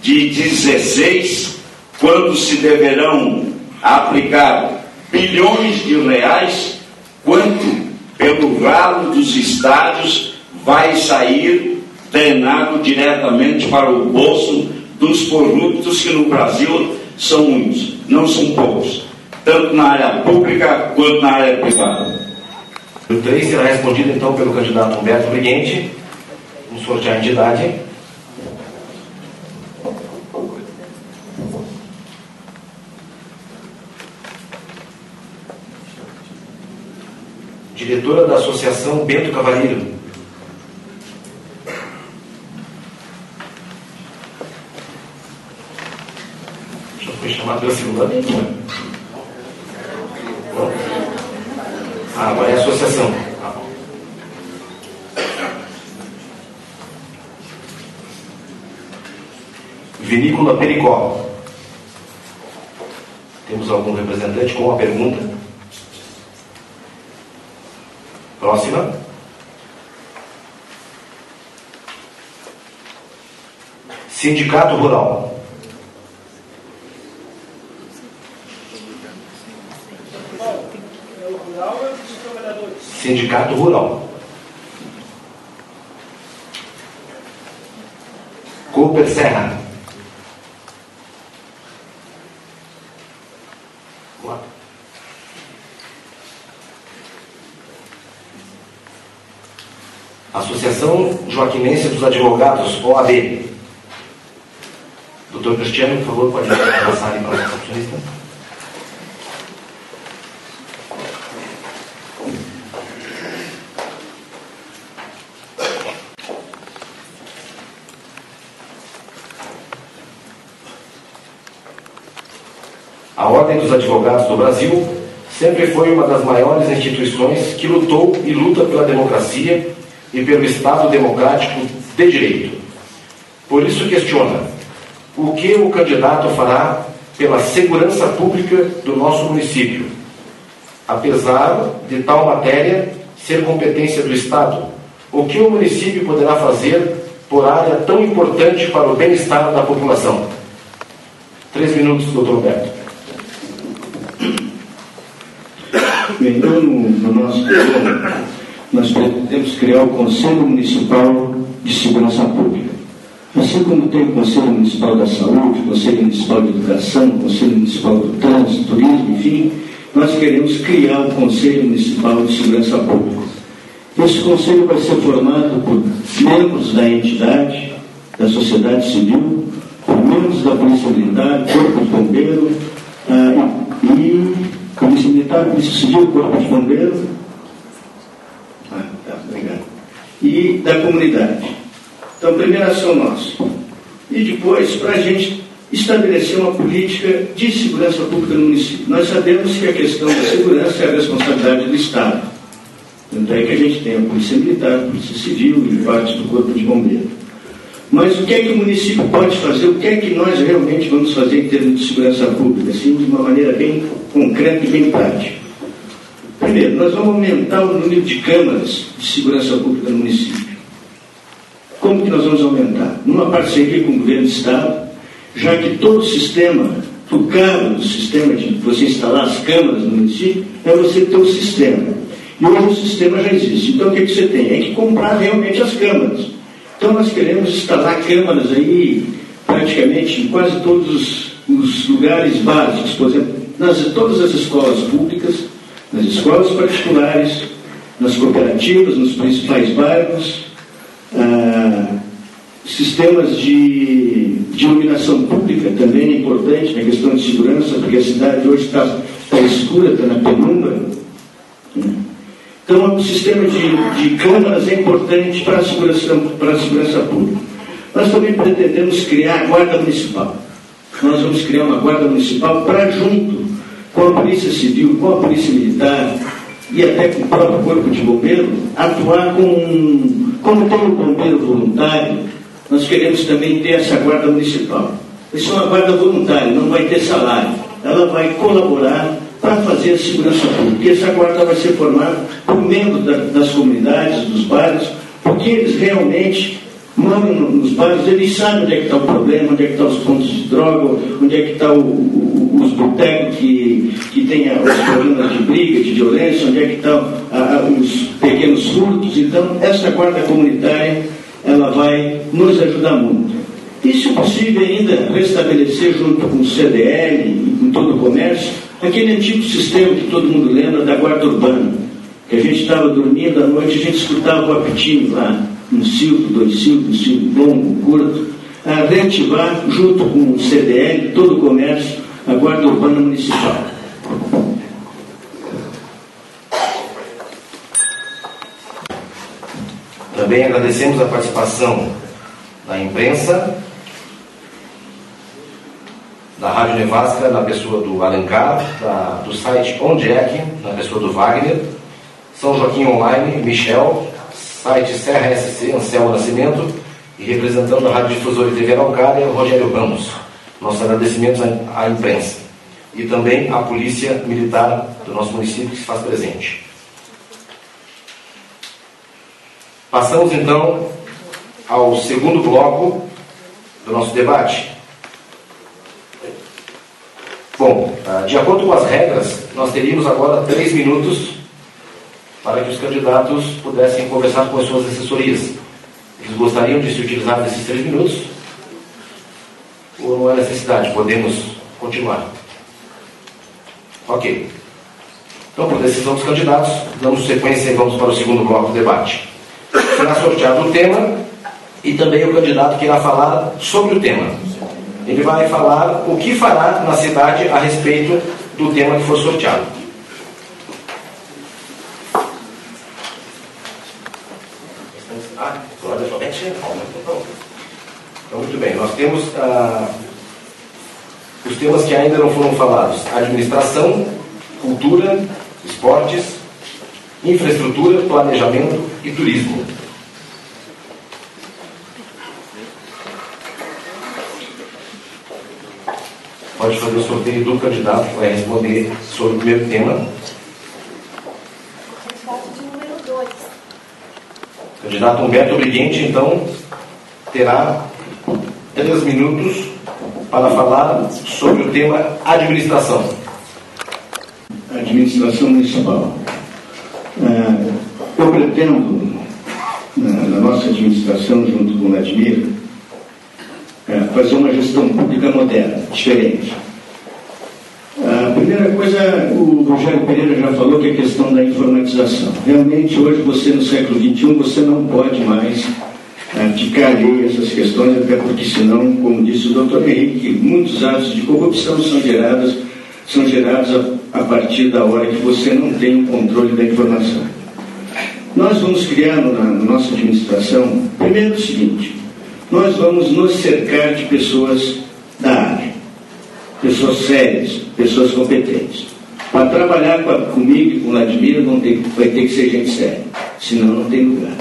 de 16, quando se deverão aplicar bilhões de reais, quanto pelo ralo dos estádios vai sair drenado diretamente para o bolso dos corruptos, que no Brasil são muitos, não são poucos, tanto na área pública quanto na área privada. O 3 será respondido então pelo candidato Humberto Briguente. Vamos sortear a entidade. Diretora da Associação Bento Cavalheiro. Já foi chamado pela segunda vez, não é? Agora é a associação. Vinícola Pericó. Temos algum representante com a pergunta? Próxima. Sindicato Rural. Sindicato Rural. Cooper Serra. Associação Joaquimense dos Advogados, OAB. Doutor Cristiano, por favor, pode passar ali para a recepcionista. A Ordem dos Advogados do Brasil sempre foi uma das maiores instituições que lutou e luta pela democracia e pelo Estado democrático de direito. Por isso questiona: o que o candidato fará pela segurança pública do nosso município, apesar de tal matéria ser competência do Estado? O que o município poderá fazer por área tão importante para o bem-estar da população? 3 minutos, doutor Roberto. Então, no nosso programa, nós pretendemos criar o Conselho Municipal de Segurança Pública. Assim como tem o Conselho Municipal da Saúde, o Conselho Municipal de Educação, o Conselho Municipal do Trânsito, Turismo, enfim, nós queremos criar o Conselho Municipal de Segurança Pública. Esse conselho vai ser formado por membros da entidade, da sociedade civil, por membros da Polícia Militar, Corpo de Bombeiro e Polícia Militar Militar, Polícia Civil, Corpo de Bombeiros. Tá, obrigado. E da comunidade. Então, primeira ação nossa. E depois, para a gente estabelecer uma política de segurança pública no município. Nós sabemos que a questão da segurança é a responsabilidade do Estado. Tanto é que a gente tem a Polícia Militar, a Polícia Civil e parte do Corpo de Bombeiros. Mas o que é que o município pode fazer? O que é que nós realmente vamos fazer em termos de segurança pública? Assim, de uma maneira bem concreta e bem prática. Primeiro, nós vamos aumentar o número de câmaras de segurança pública no município. Como que nós vamos aumentar? Numa parceria com o governo do Estado, já que todo o sistema, o cabo do sistema de você instalar as câmaras no município, é você ter o sistema. E hoje o sistema já existe. Então o que você tem? É que comprar realmente as câmaras. Então nós queremos instalar câmaras aí praticamente em quase todos os lugares básicos, por exemplo, todas as escolas públicas, nas escolas particulares, nas cooperativas, nos principais bairros, sistemas de iluminação pública também é importante na questão de segurança, porque a cidade hoje está escura, está na penumbra. Então, o sistema de câmaras é importante para a segurança pública. Nós também pretendemos criar a Guarda Municipal. Nós vamos criar uma Guarda Municipal para, junto com a Polícia Civil, com a Polícia Militar e até com o próprio Corpo de Bombeiro, atuar como tem o bombeiro voluntário. Nós queremos também ter essa Guarda Municipal. Isso é uma guarda voluntária, não vai ter salário. Ela vai colaborar para fazer a segurança pública. E essa guarda vai ser formada por membros das comunidades, dos bairros, porque eles realmente moram nos bairros, eles sabem onde é que está o problema, onde é que estão os pontos de droga, onde é que estão os botecos que tem os problemas de briga, de violência, onde é que estão os pequenos furtos. Então, essa guarda comunitária, ela vai nos ajudar muito. E, se possível, ainda restabelecer junto com o CDL e com todo o comércio, aquele antigo sistema que todo mundo lembra da guarda urbana, que a gente estava dormindo à noite, a gente escutava o apitinho lá, um silvo, 2 silvos, um silvo longo, curto, a reativar junto com o CDL, todo o comércio, a guarda urbana municipal. Também agradecemos a participação da imprensa, da Rádio Nevasca, na pessoa do Alencar, do site Ondeck, na pessoa do Wagner, São Joaquim Online, Michel, site Serra SC, Anselmo Nascimento, e representando a Rádio Difusora e TV Araucária, Rogério Ramos. Nossos agradecimentos à imprensa. E também à Polícia Militar do nosso município, que se faz presente. Passamos, então, ao segundo bloco do nosso debate. Bom, de acordo com as regras, nós teríamos agora 3 minutos para que os candidatos pudessem conversar com as suas assessorias. Eles gostariam de se utilizar desses 3 minutos? Ou não há necessidade? Podemos continuar? Ok. Então, por decisão dos candidatos, damos sequência e vamos para o segundo bloco do debate. Será sorteado o tema e também o candidato que irá falar sobre o tema. Ele vai falar o que fará na cidade a respeito do tema que for sorteado. Ordem alfabética? Então, muito bem. Nós temos os temas que ainda não foram falados: administração, cultura, esportes, infraestrutura, planejamento e turismo. Pode fazer o sorteio do candidato que vai responder sobre o primeiro tema. Candidato de número 2. Candidato Humberto Briguente, então, terá 3 minutos para falar sobre o tema administração. Administração municipal. Eu pretendo, na nossa administração, junto com o Vladimir, fazer uma gestão pública moderna, diferente. A primeira coisa, o Rogério Pereira já falou, que é a questão da informatização. Realmente, hoje, você no século XXI, você não pode mais ficar alheio a essas questões, até porque senão, como disse o doutor Henrique, muitos atos de corrupção são gerados a partir da hora que você não tem o controle da informação. Nós vamos criar na nossa administração, primeiro o seguinte: nós vamos nos cercar de pessoas da área, pessoas sérias, pessoas competentes. Para trabalhar comigo e com o Vladimir vai ter que ser gente séria, senão não tem lugar.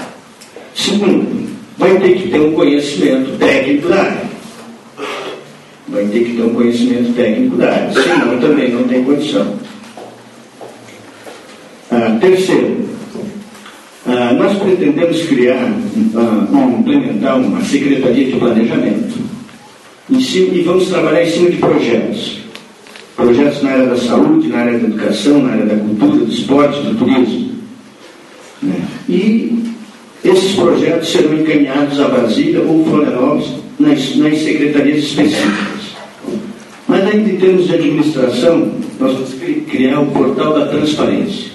Segundo, vai ter que ter um conhecimento técnico da área. Vai ter que ter um conhecimento técnico da área, senão também não tem condição. Terceiro, nós pretendemos implementar uma secretaria de planejamento e vamos trabalhar em cima de projetos na área da saúde, na área da educação, na área da cultura, do esporte, do turismo, né? E esses projetos serão encaminhados a Brasília ou Florianópolis nas secretarias específicas. Mas ainda em termos de administração, nós vamos criar o portal da transparência,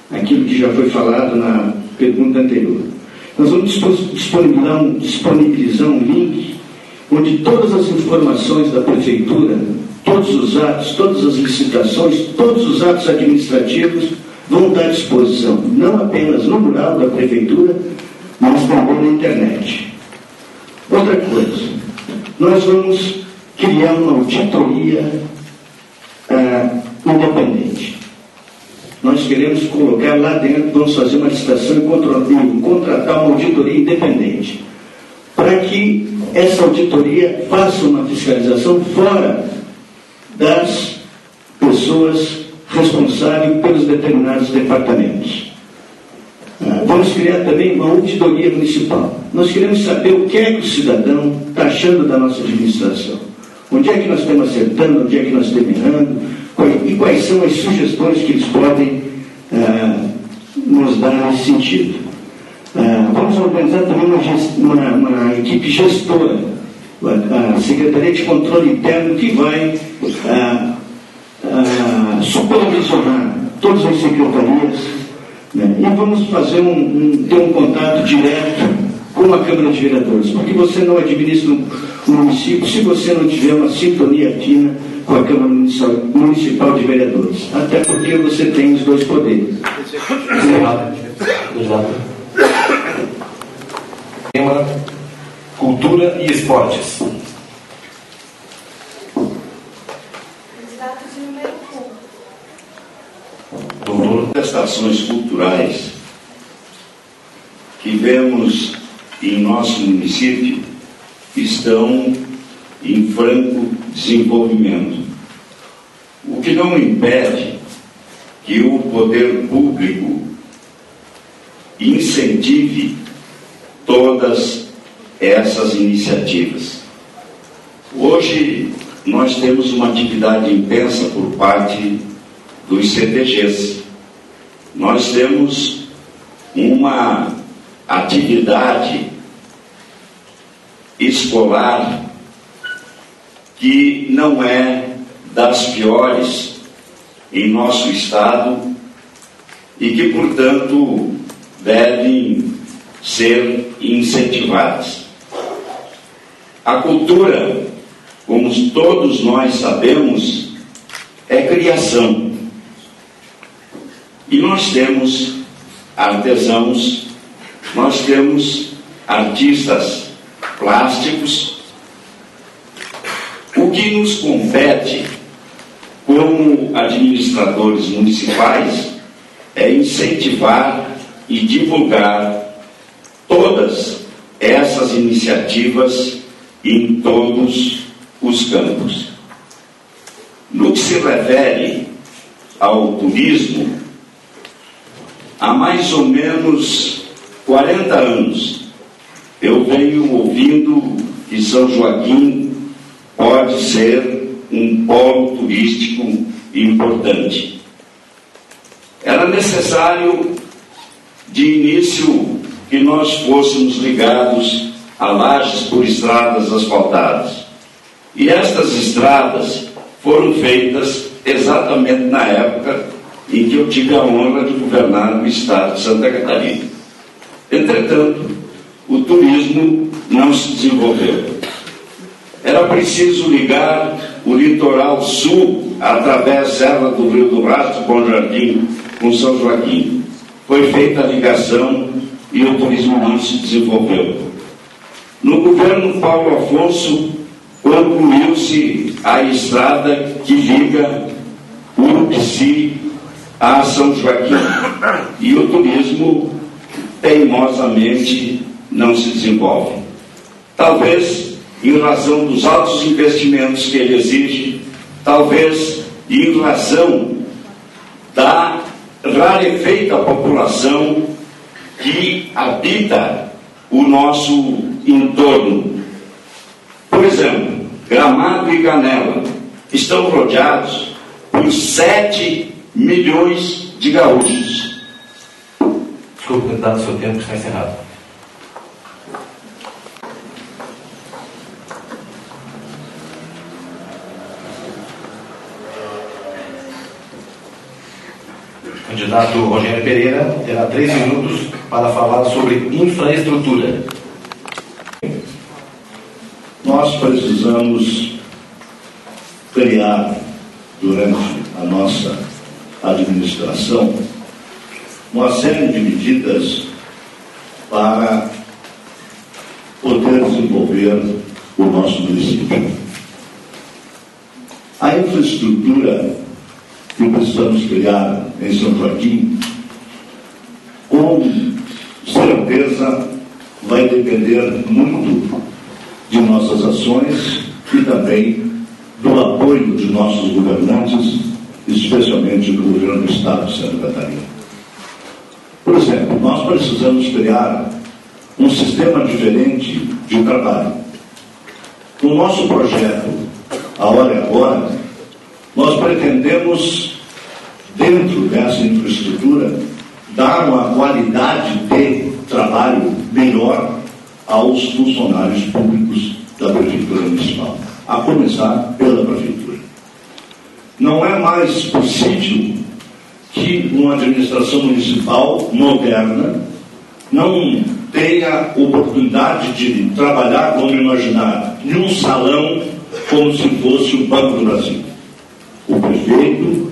aquilo que já foi falado na pergunta anterior. Nós vamos disponibilizar um link onde todas as informações da prefeitura, todos os atos, todas as licitações, todos os atos administrativos vão estar à disposição, não apenas no mural da prefeitura, mas também na internet. Outra coisa, nós vamos criar uma auditoria independente. Nós queremos colocar lá dentro, vamos fazer uma licitação e contratar uma auditoria independente, para que essa auditoria faça uma fiscalização fora das pessoas responsáveis pelos determinados departamentos. Vamos criar também uma auditoria municipal. Nós queremos saber o que é que o cidadão está achando da nossa administração. Onde é que nós estamos acertando, onde é que nós estamos errando, e quais são as sugestões que eles podem nos dar nesse sentido. Vamos organizar também uma equipe gestora, a Secretaria de Controle Interno, que vai supervisionar todas as secretarias, né? E vamos fazer ter um contato direto com a Câmara de Vereadores, porque você não administra um município se você não tiver uma sintonia fina com a Câmara Municipal de Vereadores, até porque você tem os dois poderes. Tema: cultura e esportes. Candidato de número 1. Manifestações culturais que vemos em nosso município estão em franco desenvolvimento, o que não impede que o poder público incentive todas essas iniciativas. Hoje nós temos uma atividade intensa por parte dos CTGs. Nós temos uma atividade escolar que não é das piores em nosso estado e que, portanto, devem ser incentivadas. A cultura, como todos nós sabemos, é criação. E nós temos artesãos, nós temos artistas plásticos. O que nos compete como administradores municipais é incentivar e divulgar todas essas iniciativas em todos os campos. No que se refere ao turismo, há mais ou menos 40 anos eu venho ouvindo que São Joaquim pode ser um polo turístico importante. Era necessário, de início, que nós fôssemos ligados a lajes por estradas asfaltadas. E estas estradas foram feitas exatamente na época em que eu tive a honra de governar o estado de Santa Catarina. Entretanto, o turismo não se desenvolveu. Era preciso ligar o litoral sul através dela do Rio do Rastro com Jardim, com São Joaquim. Foi feita a ligação e o turismo não se desenvolveu. No governo Paulo Afonso, concluiu-se a estrada que liga Urubici a São Joaquim. E o turismo, teimosamente, não se desenvolve. Talvez em razão dos altos investimentos que ele exige, talvez em razão da rarefeita população que habita o nosso entorno. Por exemplo, Gramado e Canela estão rodeados por 7 milhões de gaúchos. Desculpe, candidato, seu tempo está encerrado. O candidato Rogério Pereira terá 3 minutos para falar sobre infraestrutura. Nós precisamos criar, durante a nossa administração, uma série de medidas para poder desenvolver o nosso município. A infraestrutura que precisamos criar em São Joaquim, com certeza, vai depender muito de nossas ações e também do apoio de nossos governantes, especialmente do governo do Estado de Santa Catarina. Por exemplo, nós precisamos criar um sistema diferente de trabalho. No nosso projeto, A Hora é Agora, nós pretendemos, dentro dessa infraestrutura, dar uma qualidade de trabalho melhor aos funcionários públicos da Prefeitura Municipal, a começar pela Prefeitura. Não é mais possível que uma administração municipal moderna não tenha oportunidade de trabalhar, vamos imaginar, em um salão como se fosse o Banco do Brasil. O prefeito,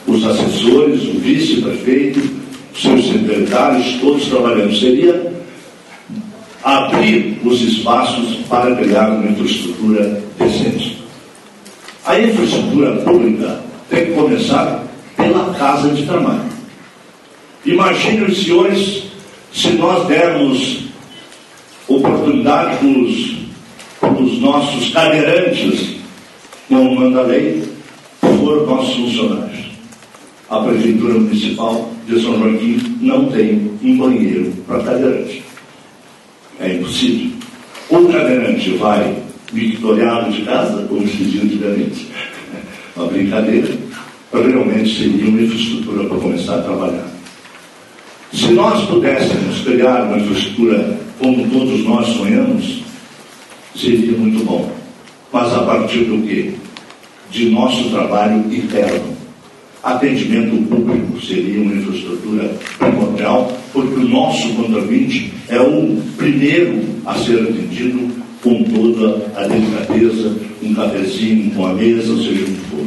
os assessores, o vice-prefeito, seus secretários, todos trabalhando. Seria abrir os espaços para criar uma infraestrutura decente. A infraestrutura pública tem que começar pela casa de trabalho. Imagine os senhores, se nós dermos oportunidade para os nossos cadeirantes, como manda a lei, for nossos funcionários. A Prefeitura Municipal de São Joaquim não tem um banheiro para cadeirante. É impossível. O cadeirante vai victoriado de casa, como se diz antigamente, uma brincadeira, realmente seria uma infraestrutura para começar a trabalhar. Se nós pudéssemos criar uma infraestrutura como todos nós sonhamos, seria muito bom. Mas a partir do quê? De nosso trabalho interno. Atendimento público seria uma infraestrutura primordial, porque o nosso contribuinte é o primeiro a ser atendido com toda a delicadeza, um cafezinho com a mesa, ou seja o que for.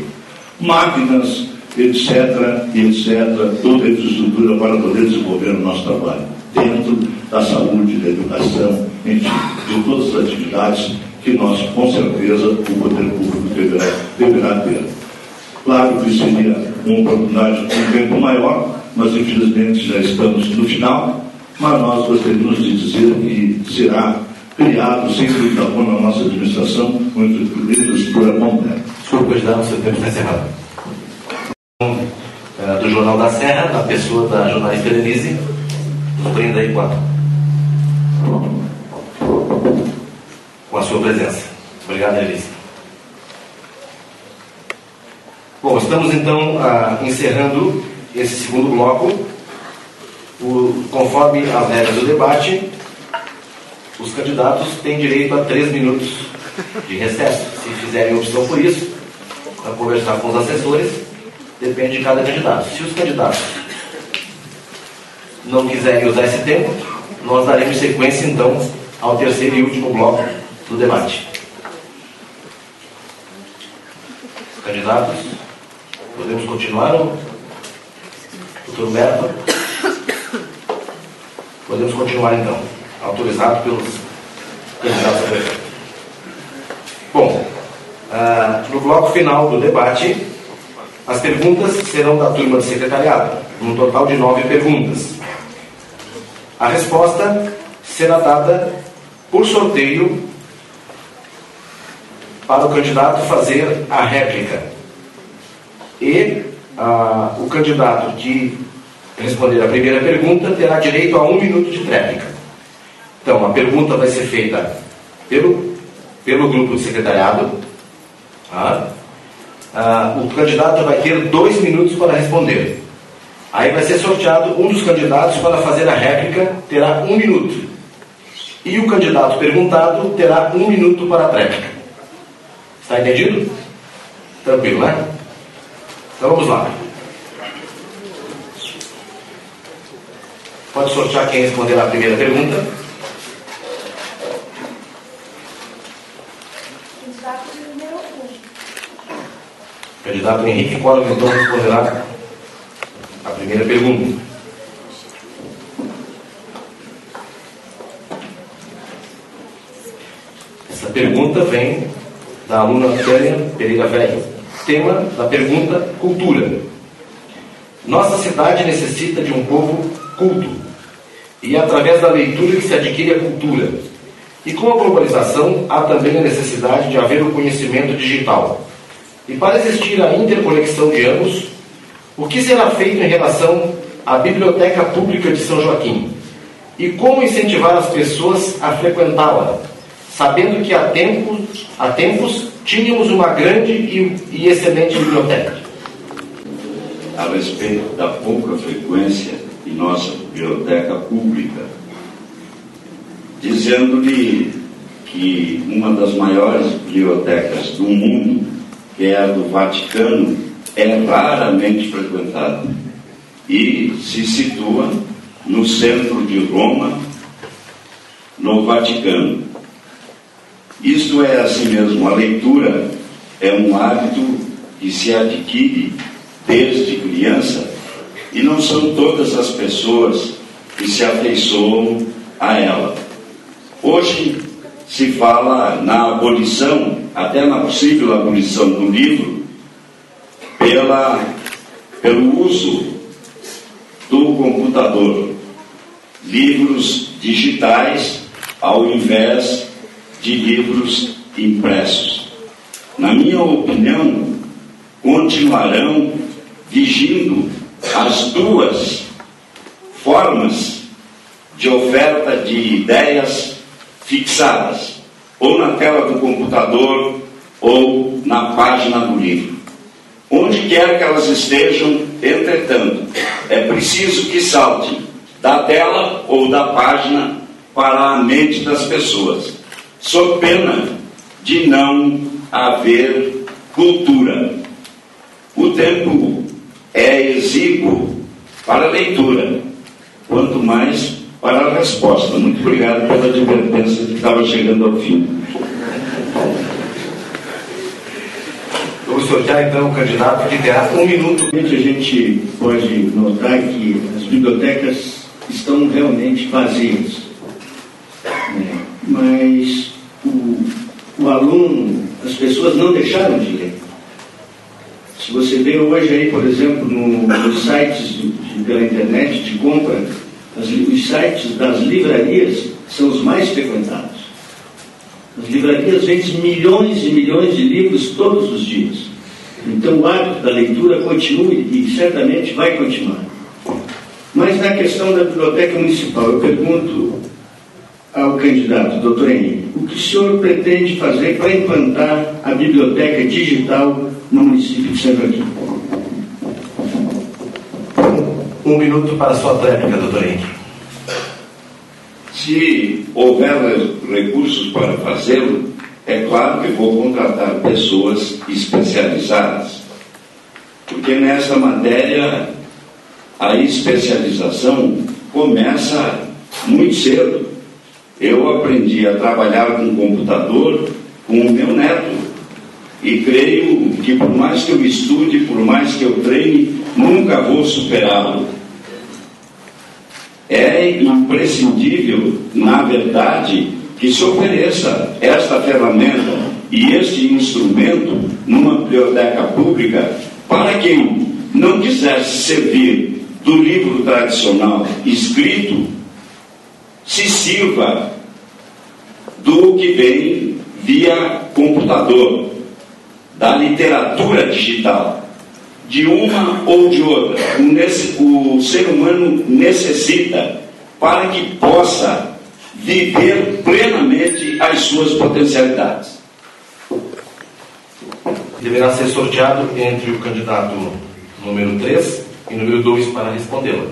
Máquinas, etc., toda a infraestrutura para poder desenvolver o nosso trabalho, dentro da saúde, da educação, enfim, de todas as atividades que nós, com certeza, o poder público deverá ter. Claro que seria uma oportunidade um tempo maior, mas infelizmente já estamos no final, mas nós gostaríamos de dizer que será criado, sem dúvida alguma, na nossa administração, uma infraestrutura completa. Desculpe, candidato, seu tempo está encerrado. Do Jornal da Serra, na pessoa da jornalista Denise, nos brinda aí com a sua presença. Obrigado, Denise. Bom, estamos então encerrando esse segundo bloco. Conforme as regras do debate, os candidatos têm direito a 3 minutos de recesso. Se fizerem opção por isso, para conversar com os assessores, depende de cada candidato. Se os candidatos não quiserem usar esse tempo, nós daremos sequência então ao terceiro e último bloco do debate. Candidatos, Podemos continuar, doutor Humberto? Podemos continuar então, autorizado pelos candidatos a prefeito. Bom, no bloco final do debate, as perguntas serão da turma de secretariado, num total de 9 perguntas. A resposta será dada por sorteio para o candidato fazer a réplica. E o candidato que responder a primeira pergunta terá direito a 1 minuto de réplica. Então, a pergunta vai ser feita pelo grupo de secretariado. O candidato vai ter 2 minutos para responder. Aí vai ser sorteado um dos candidatos para fazer a réplica, terá 1 minuto. E o candidato perguntado terá 1 minuto para a réplica. Está entendido? Tranquilo, né? Então vamos lá. Pode sortear quem responder a primeira pergunta. Candidato de número 1. Candidato Henrique Collor, então, responderá a primeira pergunta. Essa pergunta vem da aluna Tânia Pereira Velho. Tema da pergunta: cultura. Nossa cidade necessita de um povo culto. E é através da leitura que se adquire a cultura. E com a globalização, há também a necessidade de haver o conhecimento digital. E para existir a interconexão de ambos, o que será feito em relação à Biblioteca Pública de São Joaquim? E como incentivar as pessoas a frequentá-la, sabendo que há tempos tínhamos uma grande e excelente biblioteca? A respeito da pouca frequência em nossa biblioteca pública, dizendo-lhe que uma das maiores bibliotecas do mundo, que é a do Vaticano, é raramente frequentada e se situa no centro de Roma, no Vaticano. Isto é assim mesmo, a leitura é um hábito que se adquire desde criança e não são todas as pessoas que se afeiçoam a ela. Hoje se fala na abolição, até na possível abolição do livro, pelo uso do computador, livros digitais ao invés de livros impressos. Na minha opinião, continuarão vigindo as duas formas de oferta de ideias fixadas, ou na tela do computador ou na página do livro. Onde quer que elas estejam, entretanto, é preciso que saltem da tela ou da página para a mente das pessoas, sob pena de não haver cultura. O tempo é exíguo para a leitura, quanto mais para a resposta. Muito obrigado pela advertência que estava chegando ao fim. Vamos sortear então o candidato que terá 1 minuto. A gente pode notar que as bibliotecas estão realmente vazias, né? Mas o aluno, as pessoas não deixaram de ler. Se você vê hoje aí, por exemplo, nos sites pela internet de compra, os sites das livrarias são os mais frequentados. As livrarias vendem milhões e milhões de livros todos os dias. Então o hábito da leitura continua e certamente vai continuar. Mas na questão da biblioteca municipal, eu pergunto ao candidato, doutor Henrique, o que o senhor pretende fazer para implantar a biblioteca digital no município de São Joaquim? 1 minuto para a sua réplica, doutor Henrique. Se houver recursos para fazê-lo, é claro que vou contratar pessoas especializadas, porque nessa matéria a especialização começa muito cedo. Eu aprendi a trabalhar com computador com o meu neto. E creio que por mais que eu estude, por mais que eu treine, nunca vou superá-lo. É imprescindível, na verdade, que se ofereça esta ferramenta e este instrumento numa biblioteca pública para quem não quisesse servir do livro tradicional escrito, se sirva do que vem via computador, da literatura digital, de uma ou de outra. O ser humano necessita para que possa viver plenamente as suas potencialidades. Deverá ser sorteado entre o candidato número 3 e número 2 para respondê-la.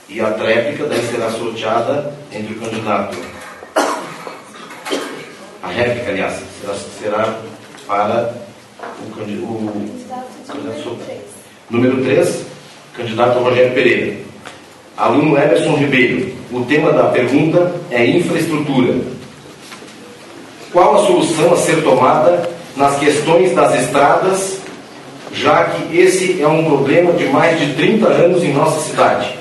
E a tréplica daí será sorteada entre o candidato. A réplica, aliás, será para o candidato número 3, candidato Rogério Pereira. Aluno Emerson Ribeiro. O tema da pergunta é infraestrutura. Qual a solução a ser tomada nas questões das estradas, já que esse é um problema de mais de 30 anos em nossa cidade,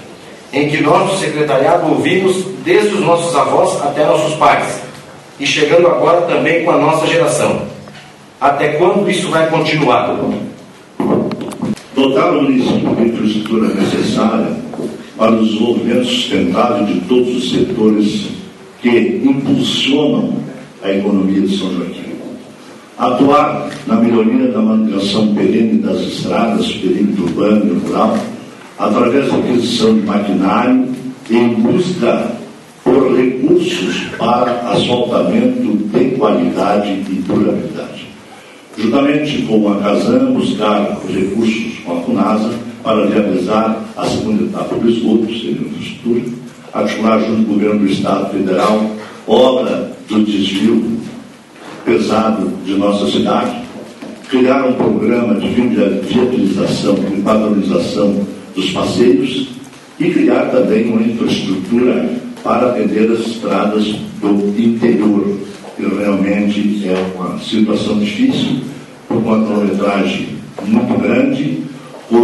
em que nós do secretariado ouvimos desde os nossos avós até nossos pais, e chegando agora também com a nossa geração. Até quando isso vai continuar? Dotar o município de infraestrutura necessária para o desenvolvimento sustentável de todos os setores que impulsionam a economia de São Joaquim. Atuar na melhoria da manutenção perene das estradas, perímetro urbano e rural, através da aquisição de maquinário em busca por recursos para asfaltamento de qualidade e durabilidade. Juntamente com a Casan, buscar recursos com a FUNASA para realizar a segunda etapa do esgoto, seja infraestrutura, articular junto com o governo do Estado Federal, obra do desvio pesado de nossa cidade, criar um programa de viabilização e padronização dos passeios e criar também uma infraestrutura para atender as estradas do interior, que realmente é uma situação difícil, por uma quilometragem muito grande, com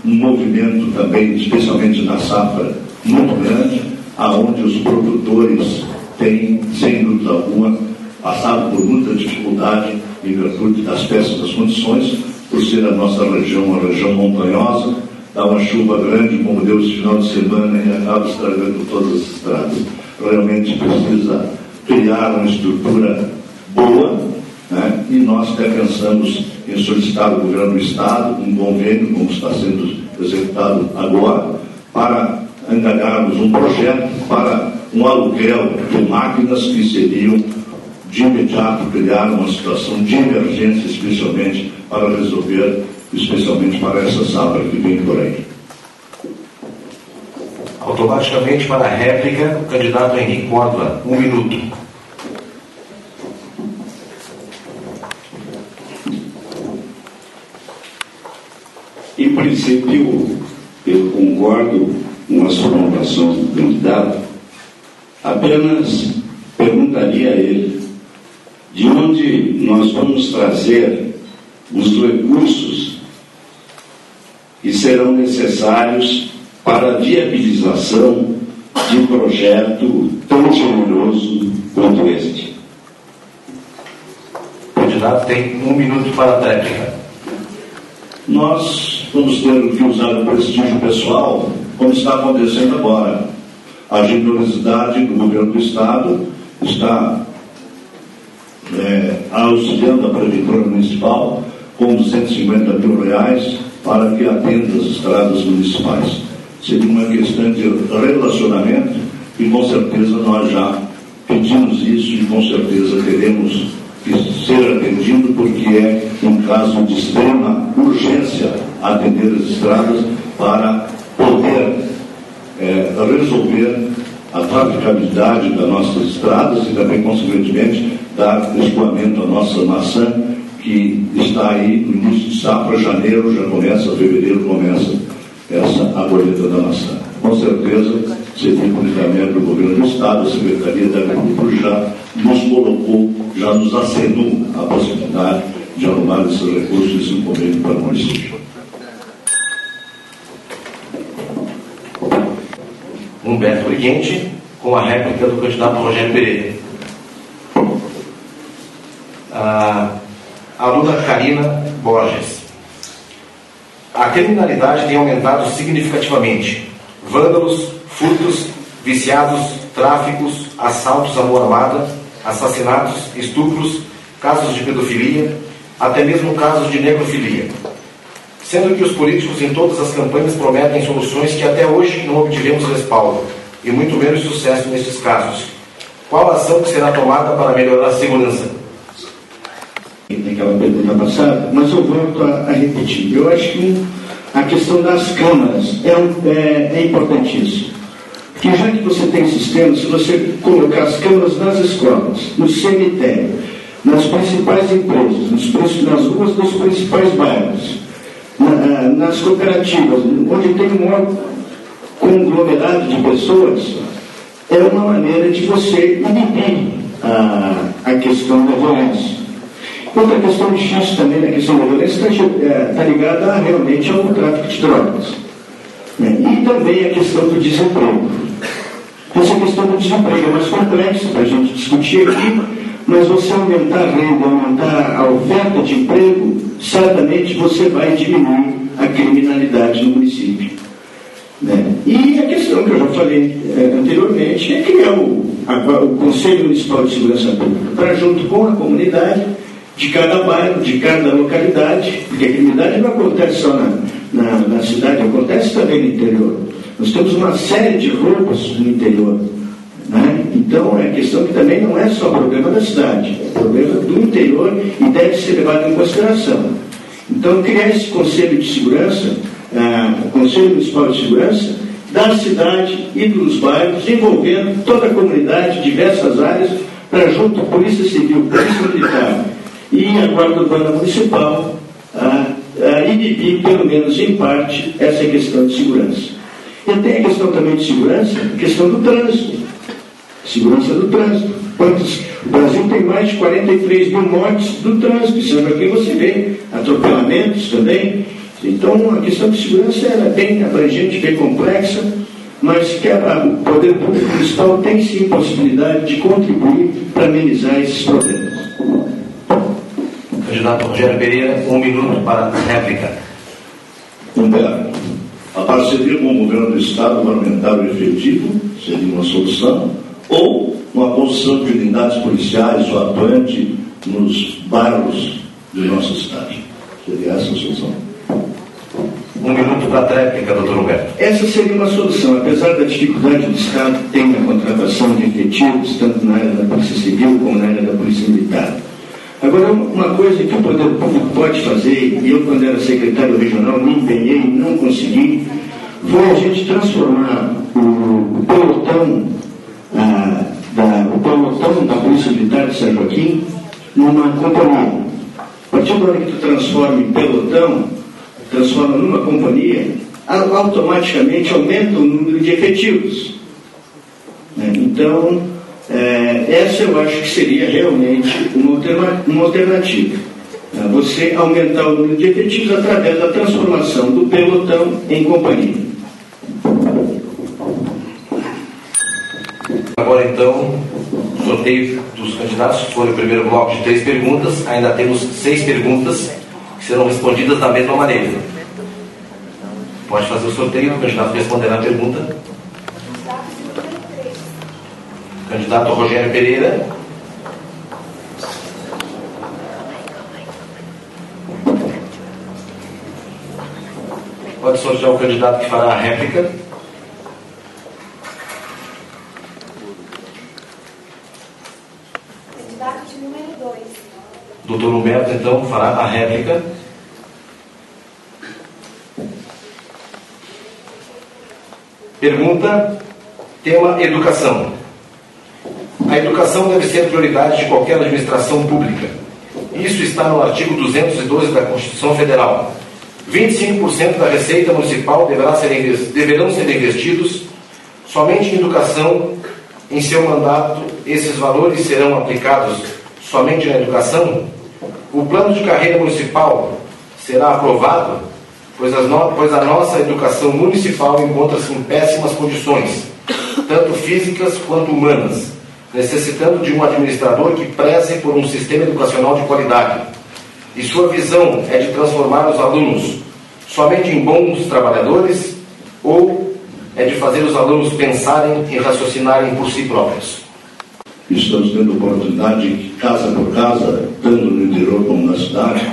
um movimento também, especialmente na safra, muito grande, aonde os produtores têm, sem dúvida alguma, passado por muita dificuldade em virtude das péssimas condições, por ser a nossa região uma região montanhosa, dá uma chuva grande, como deu esse final de semana, e acaba estragando todas as estradas. Realmente precisa criar uma estrutura boa, né? E nós até pensamos em solicitar ao governo do Estado um convênio, como está sendo executado agora, para angariarmos um projeto para um aluguel de máquinas que seriam de imediato criar uma situação de emergência, especialmente para resolver, especialmente para essa safra que vem por aí. Automaticamente para a réplica, o candidato Henrique Córdova, 1 minuto. Em princípio, eu concordo com a sua colocação do candidato, apenas perguntaria a ele de onde nós vamos trazer os recursos que serão necessários para a viabilização de um projeto tão generoso quanto este. O candidato tem 1 minuto para a tréplica. Nós vamos ter que usar o prestígio pessoal, como está acontecendo agora. A generosidade do governo do Estado está auxiliando a Prefeitura Municipal com R$250 mil para que atenda as estradas municipais. Seria uma questão de relacionamento e com certeza nós já pedimos isso e com certeza teremos que ser atendido, porque é um caso de extrema urgência atender as estradas para poder resolver a traficabilidade das nossas estradas e também, consequentemente, dar escoamento à nossa maçã, que está aí no início de safra, janeiro já começa, fevereiro começa a colheita da maçã. Com certeza cedido publicamente do Governo do Estado, a Secretaria da Agricultura já nos colocou, já nos acenou a possibilidade de arrumar esses recursos e esse convênio para o município. Humberto Briguente, com a réplica do candidato Rogério Pereira. A aluna Karina Borges. A criminalidade tem aumentado significativamente. Vândalos, furtos, viciados, tráficos, assaltos à mão armada, assassinatos, estupros, casos de pedofilia, até mesmo casos de necrofilia. Sendo que os políticos em todas as campanhas prometem soluções que até hoje não obtivemos respaldo, e muito menos sucesso nesses casos. Qual a ação que será tomada para melhorar a segurança? Naquela pergunta passada, mas eu volto a repetir. Eu acho que a questão das câmaras é importantíssimo. Porque já que você tem sistema, se você colocar as câmaras nas escolas, no cemitério, nas principais empresas, nas ruas dos principais bairros, nas cooperativas, onde tem um maior conglomerado de pessoas, é uma maneira de você inibir a questão da violência. Outra questão difícil também na questão da violência está ligada realmente ao tráfico de drogas. E também a questão do desemprego. Essa questão do desemprego é mais complexa para a gente discutir aqui, mas você aumentar a renda, aumentar a oferta de emprego, certamente você vai diminuir a criminalidade no município. E a questão que eu já falei anteriormente é criar o Conselho Municipal de Segurança Pública para, junto com a comunidade de cada bairro, de cada localidade, porque a criminalidade não acontece só na cidade, acontece também no interior. Nós temos uma série de roubos no interior. Então, é questão que também não é só problema da cidade, é problema do interior e deve ser levado em consideração. Então, criar esse Conselho de Segurança, o Conselho Municipal de Segurança, da cidade e dos bairros, envolvendo toda a comunidade, diversas áreas, para, junto com a Polícia Civil, Polícia Militar e a Guarda Urbana Municipal, inibir, pelo menos em parte, essa questão de segurança. E tem a questão também de segurança, a questão do trânsito. Segurança do trânsito. O Brasil tem mais de 43 mil mortes do trânsito, sendo aqui você vê atropelamentos também. Então, a questão de segurança é bem abrangente, bem complexa, mas que o Poder Público Municipal tem sim possibilidade de contribuir para amenizar esses problemas. Candidato Rogério Pereira, 1 minuto para a réplica. Humberto, a parceria com o governo do Estado para aumentar o efetivo seria uma solução, ou uma construção de unidades policiais ou atuante nos bairros de nossa cidade. Seria essa a solução. 1 minuto para a réplica, doutor Humberto. Essa seria uma solução, apesar da dificuldade do Estado que tem na contratação de efetivos, tanto na área da Polícia Civil como na área da Polícia Militar. Agora, uma coisa que o Poder Público pode fazer, e eu, quando era secretário regional, me empenhei e não consegui, foi a gente transformar o pelotão da Polícia Militar de São Joaquim numa companhia. A partir do momento que tu transforma em pelotão, transforma numa companhia, automaticamente aumenta o número de efetivos. Então, essa eu acho que seria realmente uma alternativa. Você aumentar o número de efetivos através da transformação do pelotão em companhia. Agora, então, sorteio dos candidatos. Foi o primeiro bloco de 3 perguntas. Ainda temos 6 perguntas que serão respondidas da mesma maneira. Pode fazer o sorteio, o candidato responderá a pergunta. Candidato Rogério Pereira. Pode sortear o candidato que fará a réplica. Candidato de número 2. Doutor Humberto, então, fará a réplica. Pergunta, tema educação. A educação deve ser prioridade de qualquer administração pública. Isso está no artigo 212 da Constituição Federal. 25% da receita municipal deverão ser investidos Somente em educação, em seu mandato, esses valores serão aplicados somente na educação? O plano de carreira municipal será aprovado, pois a nossa educação municipal encontra-se em péssimas condições, tanto físicas quanto humanas, necessitando de um administrador que preze por um sistema educacional de qualidade. E sua visão é de transformar os alunos somente em bons trabalhadores ou é de fazer os alunos pensarem e raciocinarem por si próprios? Estamos tendo oportunidade, casa por casa, tanto no interior como na cidade,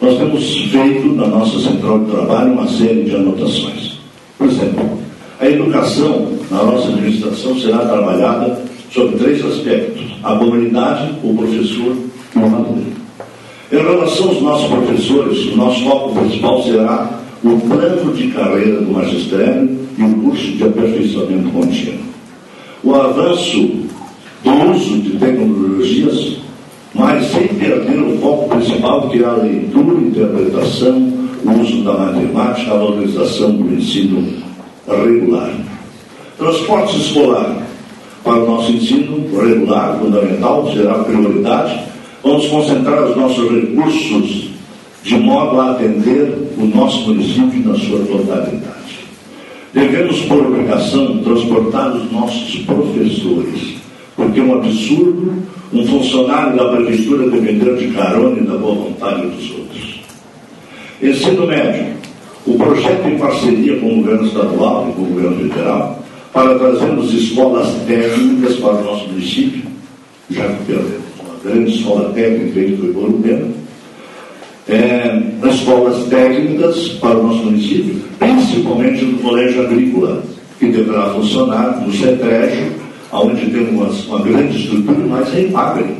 nós temos feito na nossa central de trabalho uma série de anotações. Por exemplo, a educação na nossa administração será trabalhada sobre 3 aspectos: a comunidade, o professor e o aluno. Em relação aos nossos professores, o nosso foco principal será o plano de carreira do magistério e o curso de aperfeiçoamento contínuo. O avanço do uso de tecnologias, mas sem perder o foco principal, que é a leitura, interpretação, o uso da matemática, a valorização do ensino regular. Transporte escolar para o nosso ensino regular, fundamental, será a prioridade. Vamos concentrar os nossos recursos de modo a atender o nosso município na sua totalidade. Devemos, por obrigação, transportar os nossos professores, porque é um absurdo um funcionário da prefeitura depender de carona e da boa vontade dos outros. Ensino médio. O projeto em parceria com o governo estadual e com o governo federal para trazermos escolas técnicas para o nosso município, já que perdemos uma grande escola técnica que foi por Urbano, escolas técnicas para o nosso município, principalmente no colégio agrícola, que deverá funcionar no CETREG, onde temos uma grande estrutura, mas em Magre,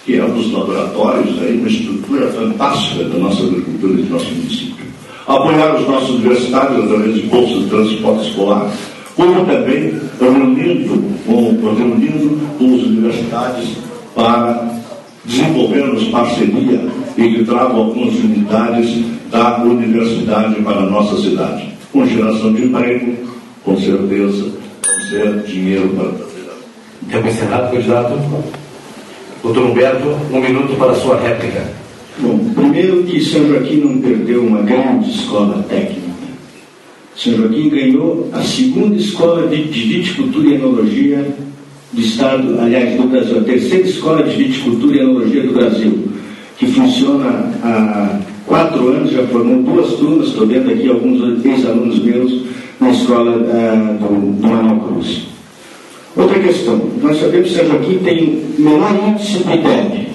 que é um dos laboratórios, aí, uma estrutura fantástica da nossa agricultura e do nosso município. Apoiar os nossos universitários através de bolsas de transporte escolar, como também reunindo com as universidades para desenvolvermos parceria e que tragam algumas unidades da universidade para a nossa cidade. Com geração de emprego, com certeza, vamos ter dinheiro para fazer. Tempo encerrado, candidato. Doutor Humberto, 1 minuto para a sua réplica. Bom, primeiro que São Joaquim não perdeu uma grande escola técnica. São Joaquim ganhou a 2ª escola de viticultura e enologia do Estado, aliás, do Brasil, a 3ª escola de viticultura e enologia do Brasil, que funciona há 4 anos, já formou 2 turmas, estou vendo aqui alguns ex-alunos meus na escola do Manuel Cruz. Outra questão, nós sabemos que São Joaquim tem o menor índice de IDEB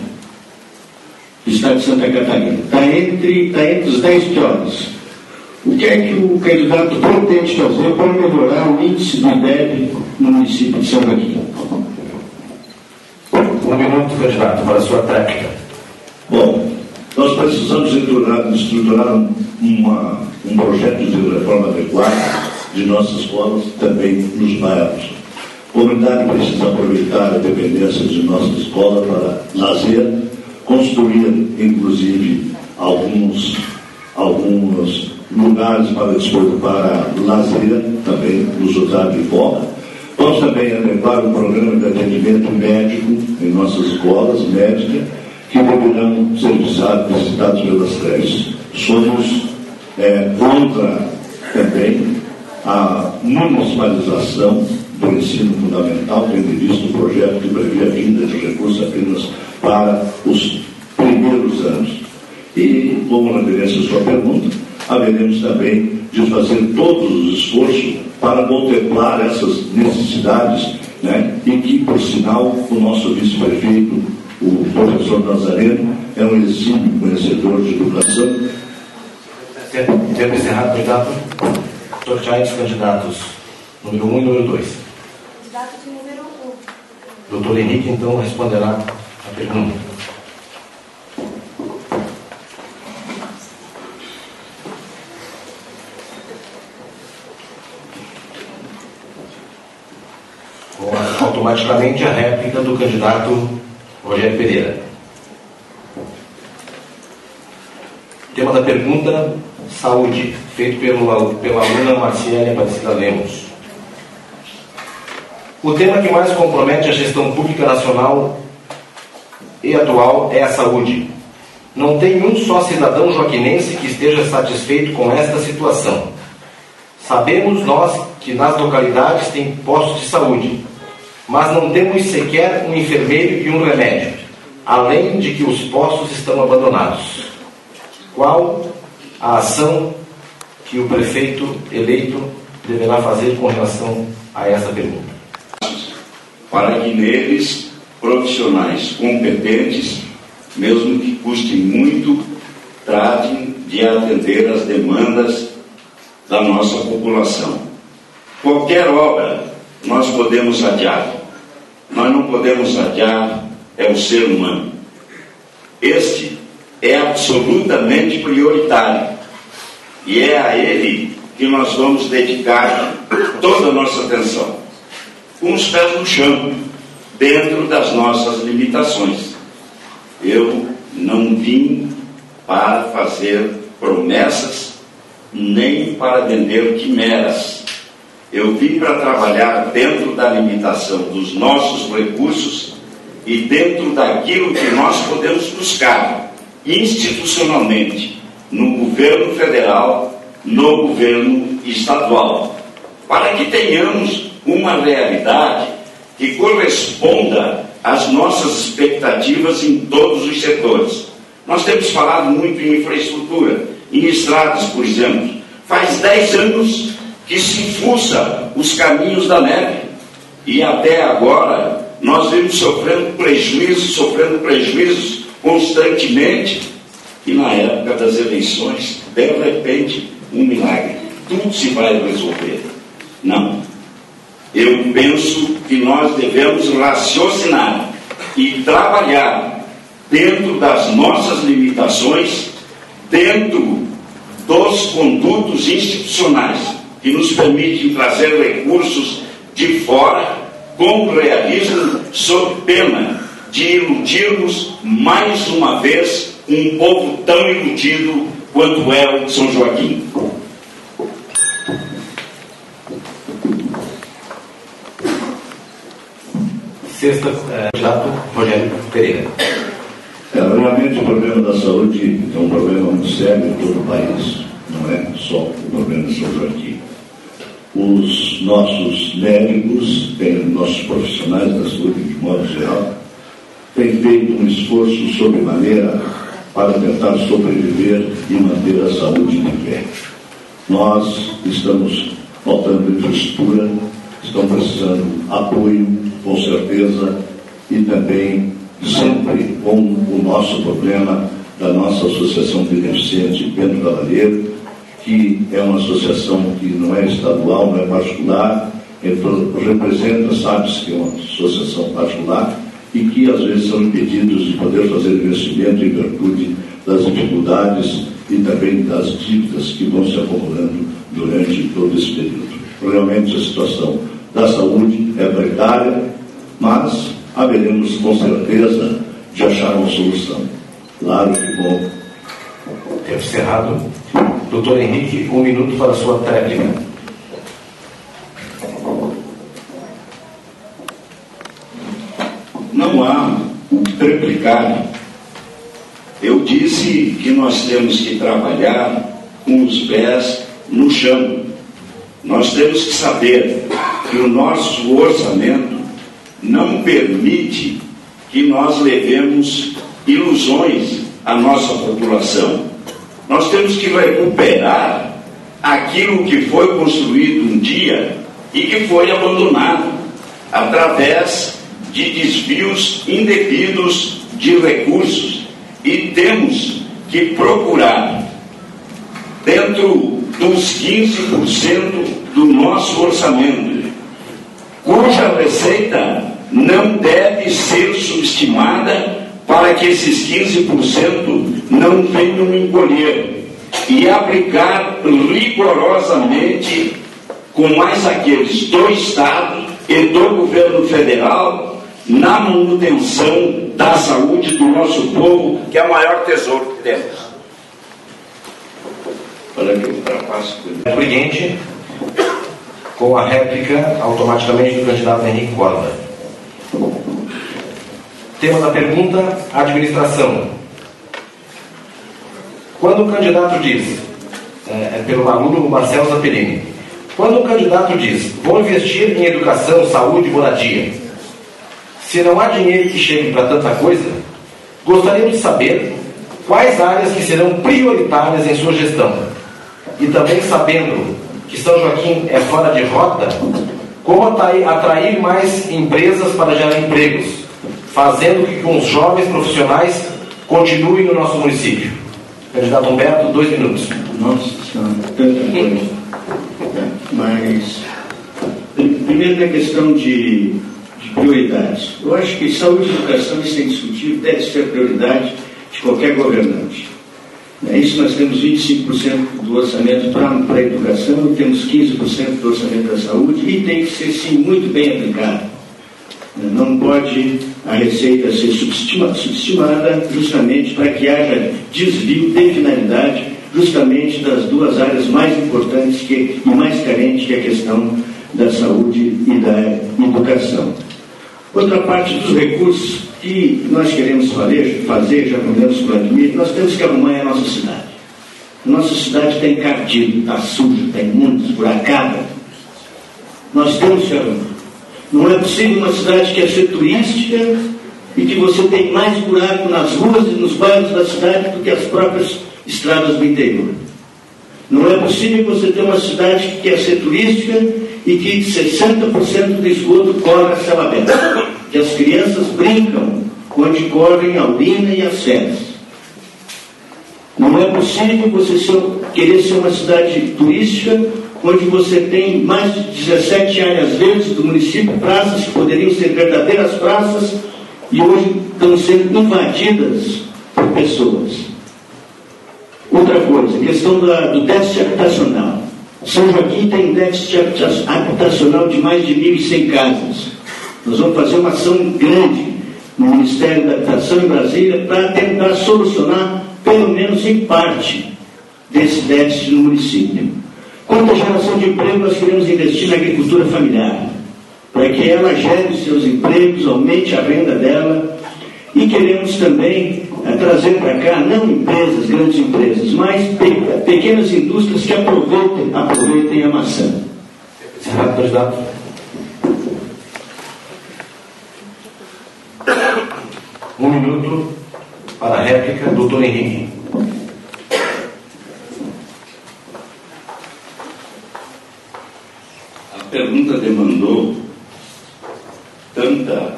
do Estado de Santa Catarina, está entre os 10 piores. O que é que o candidato pretende fazer para melhorar o índice do IDEB no município de São Joaquim? 1 minuto, candidato, para a sua réplica. Bom, nós precisamos estruturar um projeto de reforma adequada de nossas escolas também nos bairros. A comunidade precisa aproveitar a dependência de nossa escola para lazer, construir, inclusive, alguns lugares para lazer, também nos usar de forma. Vamos também adequar o programa de atendimento médico em nossas escolas médicas, que deverão ser visitados pelas creches. Somos contra também a municipalização do ensino fundamental, tendo em vista um projeto que prevê a vinda de recursos apenas para os primeiros anos. E, como referência à sua pergunta, haveremos também de fazer todos os esforços para contemplar essas necessidades, né? E que, por sinal, o nosso vice-prefeito, o professor Nazareno, é um exímio conhecedor de educação. Tempo encerrado, candidato. Sortear os candidatos número 1 e número 2. Candidato de número 1. Doutor Henrique, então, responderá a pergunta. Automaticamente a réplica do candidato Rogério Pereira. Tema da pergunta: saúde, feito pela aluna Marciele Aparecida Lemos. O tema que mais compromete a gestão pública nacional e atual é a saúde. Não tem um só cidadão joaquinense que esteja satisfeito com esta situação. Sabemos nós que nas localidades tem postos de saúde, mas não temos sequer um enfermeiro e um remédio, além de que os postos estão abandonados. Qual a ação que o prefeito eleito deverá fazer com relação a essa pergunta? Para que neles profissionais competentes, mesmo que custe muito, tratem de atender às demandas da nossa população. Qualquer obra nós podemos adiar, nós não podemos adiar é o ser humano. Este é absolutamente prioritário e é a ele que nós vamos dedicar toda a nossa atenção, com os pés no chão, dentro das nossas limitações. Eu não vim para fazer promessas, nem para vender quimeras. Eu vim para trabalhar dentro da limitação dos nossos recursos e dentro daquilo que nós podemos buscar institucionalmente, no governo federal, no governo estadual, para que tenhamos uma realidade que corresponda às nossas expectativas em todos os setores. Nós temos falado muito em infraestrutura, em estradas, por exemplo. Faz 10 anos que se fuça os caminhos da neve e até agora nós vemos sofrendo prejuízos constantemente, e na época das eleições, de repente, um milagre, tudo se vai resolver. Não. Eu penso que nós devemos raciocinar e trabalhar dentro das nossas limitações, dentro dos condutos institucionais que nos permitem trazer recursos de fora com realismo, sob pena de iludirmos mais uma vez um povo tão iludido quanto é o São Joaquim. Sexta, candidato Rogério Pereira. Realmente o problema da saúde é um problema muito sério em todo o país, não é só o problema de São Joaquim. Os nossos médicos, nossos profissionais da saúde de modo geral, têm feito um esforço sobremaneira para tentar sobreviver e manter a saúde de pé. Nós estamos faltando infraestrutura, estamos precisando apoio, com certeza, e também sempre com o nosso problema da nossa Associação de Deficientes Pedro Cavalheiro, que é uma associação que não é estadual, não é particular, então representa, sabe-se que é uma associação particular, e que às vezes são impedidos de poder fazer investimento em virtude das dificuldades e também das dívidas que vão se acumulando durante todo esse período. Realmente a situação da saúde é precária, mas haveremos com certeza de achar uma solução. Claro que bom. Tempo encerrado. Doutor Henrique, 1 minuto para a sua tréplica. Não há o triplicar. Eu disse que nós temos que trabalhar com os pés no chão. Nós temos que saber que o nosso orçamento não permite que nós levemos ilusões à nossa população. Nós temos que recuperar aquilo que foi construído um dia e que foi abandonado através de desvios indevidos de recursos, e temos que procurar dentro dos 15% do nosso orçamento, cuja receita não deve ser subestimada para que esses 15% não venham encolher, e aplicar rigorosamente com mais aqueles do Estado e do governo federal na manutenção da saúde do nosso povo, que é o maior tesouro que temos. Olha que ultrapasso. Seguinte, Com a réplica, automaticamente, do candidato Henrique Corda. Tema da pergunta, administração. Quando o candidato diz, pelo aluno Marcelo Zappellini, quando o candidato diz, vou investir em educação, saúde e moradia, se não há dinheiro que chegue para tanta coisa, gostaríamos de saber quais áreas que serão prioritárias em sua gestão. E também sabendo que São Joaquim é fora de rota, como atrair mais empresas para gerar empregos, fazendo com que os jovens profissionais continuem no nosso município. Candidato Humberto, 2 minutos. Nossa Senhora, tanta coisa. Mas, primeiro na questão de prioridades. Eu acho que saúde e educação, isso é indiscutível, deve ser a prioridade de qualquer governante. Isso nós temos 25% do orçamento para a educação, temos 15% do orçamento da saúde e tem que ser, sim, muito bem aplicado. Não pode a receita ser subestimada justamente para que haja desvio de finalidade justamente das duas áreas mais importantes e mais carentes, que é a questão da saúde e da educação. Outra parte dos recursos que nós queremos fazer já mandamos para o Vladimir, nós temos que arrumar a nossa cidade. A nossa cidade está encardida, está suja, está imunda, esburacada. Nós temos que arrumar. Não é possível uma cidade que é ser turística e que você tem mais buraco nas ruas e nos bairros da cidade do que as próprias estradas do interior. Não é possível você ter uma cidade que quer ser turística e que 60% do esgoto corre a céu aberto. Que as crianças brincam onde correm a urina e as fezes. Não é possível você querer ser uma cidade turística onde você tem mais de 17 áreas verdes do município, praças que poderiam ser verdadeiras praças e hoje estão sendo invadidas por pessoas. Outra coisa, a questão do déficit habitacional. São Joaquim tem déficit habitacional de mais de 1.100 casas. Nós vamos fazer uma ação grande no Ministério da Habitação em Brasília para tentar solucionar, pelo menos em parte, desse déficit no município. Quanto à geração de emprego, nós queremos investir na agricultura familiar, para que ela gere os seus empregos, aumente a renda dela, e queremos também trazer para cá, não empresas, grandes empresas, mas pequenas indústrias que aproveitem a maçã. Senhor candidato. 1 minuto para a réplica, doutor Henrique. A pergunta demandou tanta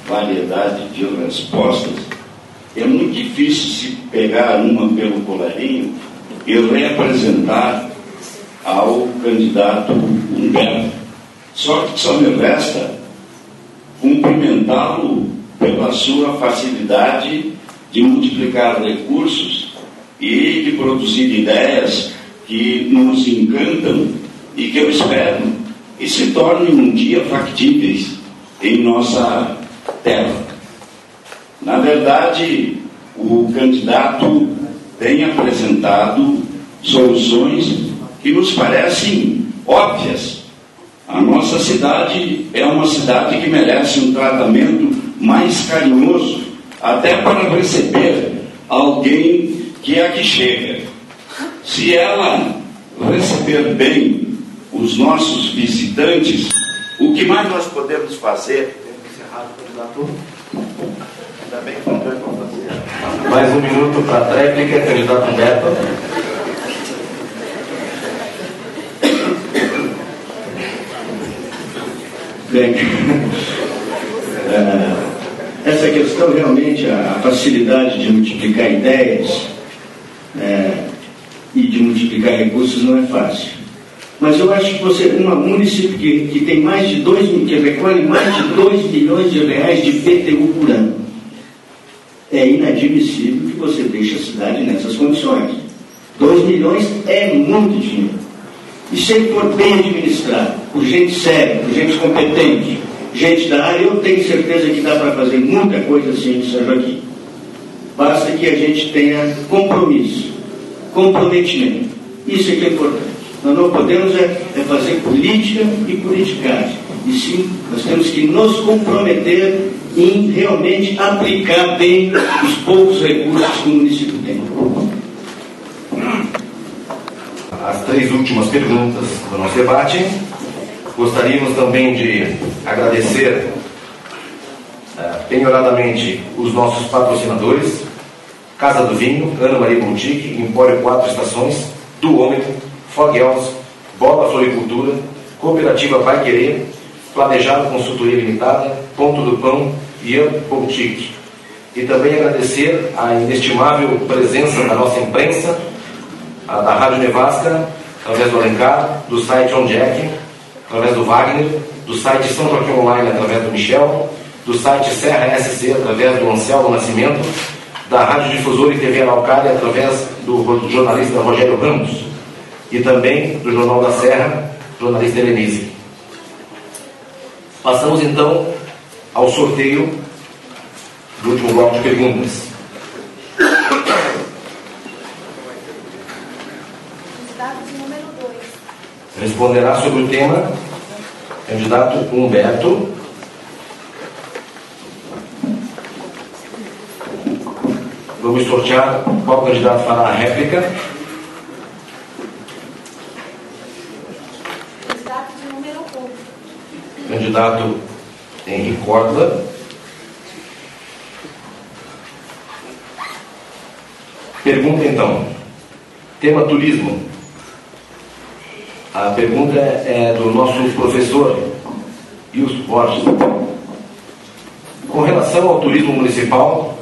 variedade de respostas, é muito difícil se pegar uma pelo colarinho e reapresentar ao candidato Humberto. Só me resta cumprimentá-lo pela sua facilidade de multiplicar recursos e de produzir ideias que nos encantam e que eu espero que se tornem um dia factíveis em nossa terra. Na verdade, o candidato tem apresentado soluções que nos parecem óbvias. A nossa cidade é uma cidade que merece um tratamento mais carinhoso, até para receber alguém que aqui chega. Se ela receber bem os nossos visitantes, o que mais nós podemos fazer? Ainda bem que não tem como fazer. Mais 1 minuto para a réplica, candidato Humberto. Bem, essa questão realmente, a facilidade de multiplicar ideias e de multiplicar recursos não é fácil. Mas eu acho que um município que tem que recolhe mais de 2 milhões de reais de PTU por ano, é inadmissível que você deixe a cidade nessas condições. 2 milhões é muito dinheiro. E se ele for bem administrado, por gente séria, por gente competente, gente da área, eu tenho certeza que dá para fazer muita coisa assim em São Joaquim. Basta que a gente tenha compromisso, comprometimento. Isso é que é importante. Nós não podemos fazer política e politicagem. E sim, nós temos que nos comprometer em realmente aplicar bem os poucos recursos que o município tem. As 3 últimas perguntas do nosso debate. Gostaríamos também de agradecer penhoradamente os nossos patrocinadores: Casa do Vinho, Ana Maria Boutique, Empório 4 Estações, Duômetro, Foguels, Bola Floricultura, Cooperativa Pai Querer, Planejado Consultoria Limitada, Ponto do Pão e Ian Boutique. E também agradecer a inestimável presença da nossa imprensa, da Rádio Nevasca, através do Alencar, do site On Jack, através do Wagner, do site São Joaquim Online, através do Michel, do site Serra SC, através do Anselmo Nascimento, da Rádio Difusora e TV Araucária, através do jornalista Rogério Ramos, e também do Jornal da Serra, jornalista Helenise. Passamos então ao sorteio do último bloco de perguntas. Candidato de número 2. Responderá sobre o tema candidato Humberto. Vamos sortear qual candidato fará a réplica. Candidato de número 1. Candidato Henrique Córdoba. Pergunta então. Tema turismo. A pergunta é do nosso professor Wilson Borges. Com relação ao turismo municipal,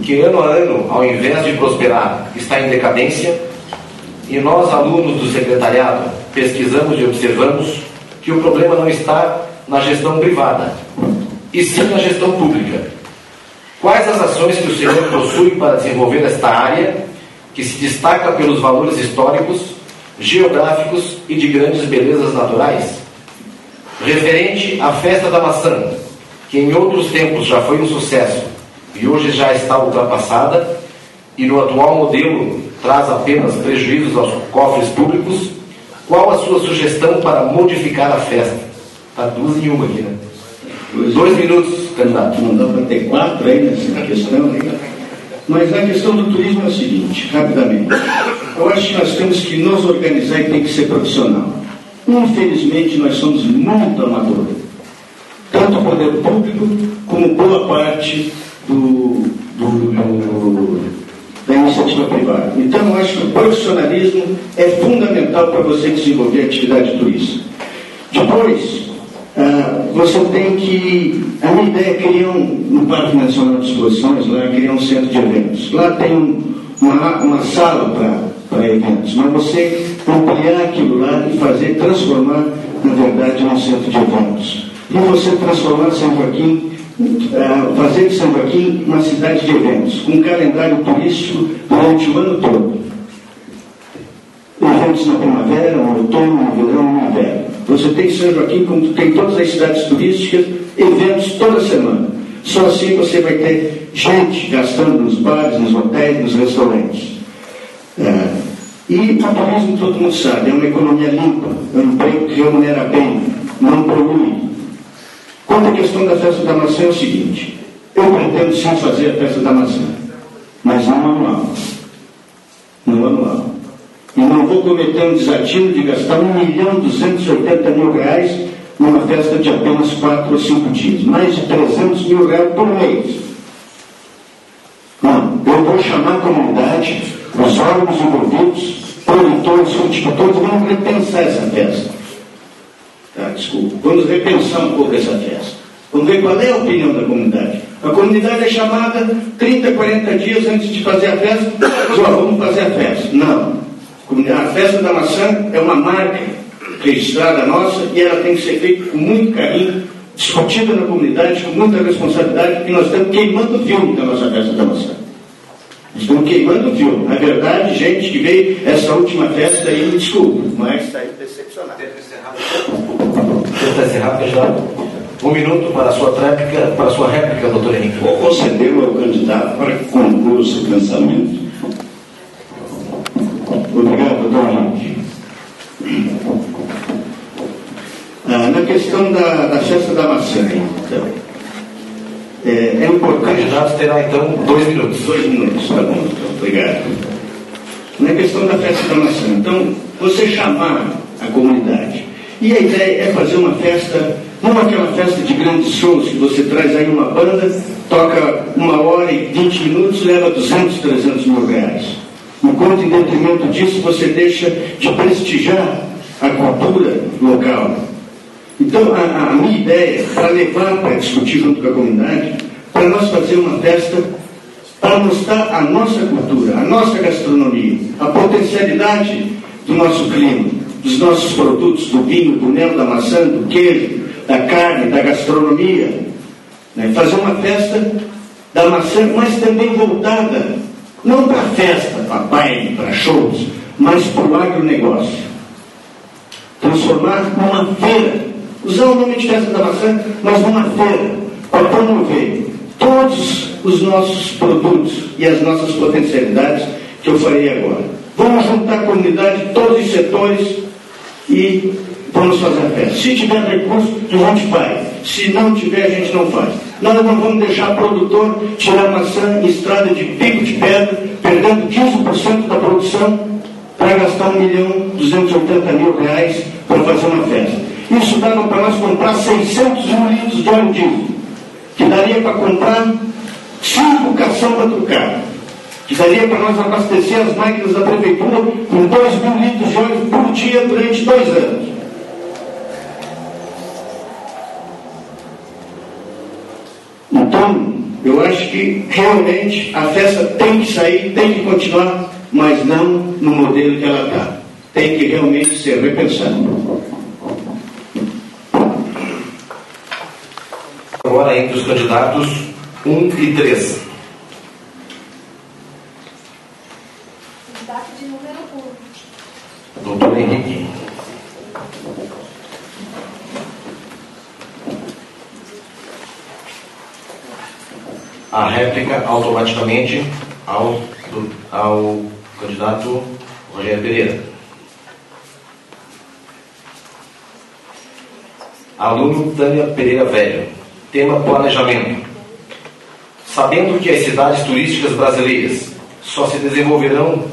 que ano a ano, ao invés de prosperar, está em decadência, e nós, alunos do secretariado, pesquisamos e observamos que o problema não está na gestão privada, e sim na gestão pública. Quais as ações que o senhor possui para desenvolver esta área, que se destaca pelos valores históricos, geográficos e de grandes belezas naturais? Referente à Festa da Maçã, que em outros tempos já foi um sucesso e hoje já está ultrapassada, e no atual modelo traz apenas prejuízos aos cofres públicos, qual a sua sugestão para modificar a festa? Está 2 em 1 aqui, né? 2 minutos, candidato. Não dá para ter 4 aí nessa questão. Mas a questão do turismo é o seguinte, rapidamente. Eu acho que nós temos que nos organizar e tem que ser profissional. Infelizmente, nós somos muito amadores. Tanto o poder público como boa parte da iniciativa privada. Então, eu acho que o profissionalismo é fundamental para você desenvolver a atividade turística. Depois, você tem que... A minha ideia é criar no Parque Nacional de Exposições, lá, criar um centro de eventos. Lá tem uma sala para eventos, mas você ampliar aquilo lá e transformar, na verdade, num centro de eventos. E você transformar São Joaquim, fazer de São Joaquim uma cidade de eventos, com um calendário turístico durante o ano todo. Eventos na primavera, no outono, no verão, no inverno. Você tem São Joaquim, como tem todas as cidades turísticas, eventos toda semana. Só assim você vai ter gente gastando nos bares, nos hotéis, nos restaurantes. E o turismo, todo mundo sabe, é uma economia limpa, é um emprego que remunera bem, não polui. Quanto à questão da Festa da Maçã é o seguinte: eu pretendo sim fazer a Festa da Maçã, mas não anual. Não anual. E não vou cometer um desatino de gastar R$1.280.000 numa festa de apenas 4 ou 5 dias. Mais de R$300.000 por mês. Não, eu vou chamar a comunidade, os órgãos envolvidos, produtores, fruticultores, vamos repensar essa festa. Desculpa, vamos repensar um pouco essa festa. Vamos ver qual é a opinião da comunidade. A comunidade é chamada 30, 40 dias antes de fazer a festa, vamos fazer a festa. Não. A Festa da Maçã é uma marca registrada nossa e ela tem que ser feita com muito carinho, discutida na comunidade, com muita responsabilidade, porque nós estamos queimando o filme da nossa Festa da Maçã. Estamos queimando o filme. Na verdade, gente que veio essa última festa aí, me desculpa, mas saiu decepcionado. Está encerrado, já. 1 minuto para a sua réplica, doutor Henrique. Vou conceder ao candidato para que conclua o seu pensamento. Obrigado, doutor Henrique. questão da festa da maçã, então. É O importante. candidato terá então 2 minutos. 2 minutos, tá bom, então, obrigado. Na questão da festa da maçã, então, você chamar a comunidade. E a ideia é fazer uma festa, não aquela festa de grandes shows que você traz aí uma banda, toca 1h20 minutos, leva 200, 300 mil reais. Enquanto em detrimento disso você deixa de prestigiar a cultura local. Então a minha ideia, para levar, para discutir junto com a comunidade, para nós fazer uma festa para mostrar a nossa cultura, a nossa gastronomia, a potencialidade do nosso clima, dos nossos produtos, do vinho, do mel, da maçã, do queijo, da carne, da gastronomia. Né? Fazer uma festa da maçã, mas também voltada, não para festa, para baile, para shows, mas para o agronegócio. Transformar numa feira, usar o nome de festa da maçã, mas numa feira, para promover todos os nossos produtos e as nossas potencialidades que eu farei agora. Vamos juntar a comunidade, todos os setores e vamos fazer a festa. Se tiver recurso, a gente faz. Se não tiver, a gente não faz. Nós não vamos deixar o produtor tirar maçã em estrada de pico de pedra, perdendo 15% da produção para gastar R$1.280.000 para fazer uma festa. Isso dava para nós comprar 600 mil litros de óleo diesel, que daria para comprar 5 caçambas para trucar, que daria para nós abastecer as máquinas da prefeitura com 2.000 litros de óleo por dia durante 2 anos. Então, eu acho que realmente a festa tem que sair, tem que continuar, mas não no modelo que ela está. Tem que realmente ser repensada. Agora entre os candidatos 1 e 3. Candidato de número 1. Doutor Henrique. A réplica automaticamente ao candidato Rogério Pereira. Aluno Tânia Pereira Velho. Tema planejamento. Sabendo que as cidades turísticas brasileiras só se desenvolveram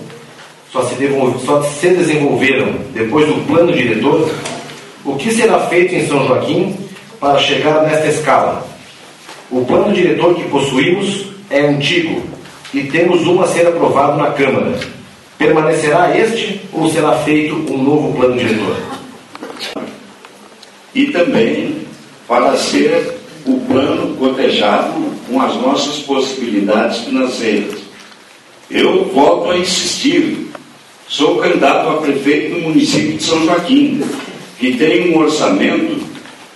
depois do plano diretor, o que será feito em São Joaquim para chegar nesta escala? O plano diretor que possuímos é antigo e temos um a ser aprovado na Câmara. Permanecerá este ou será feito um novo plano diretor? E também para ser o plano cotejado com as nossas possibilidades financeiras. Eu volto a insistir, sou candidato a prefeito do município de São Joaquim, que tem um orçamento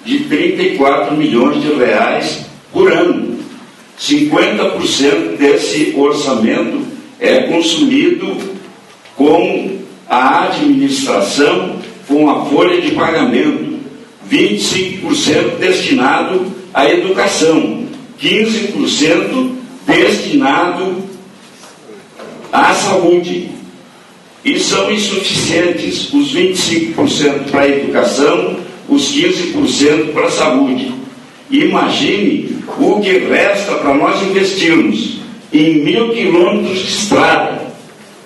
de R$34 milhões por ano. 50% desse orçamento é consumido com a administração, com a folha de pagamento, 25% destinado à educação, 15% destinado à saúde. E são insuficientes os 25% para a educação, os 15% para a saúde. Imagine o que resta para nós investirmos em 1.000 quilômetros de estrada,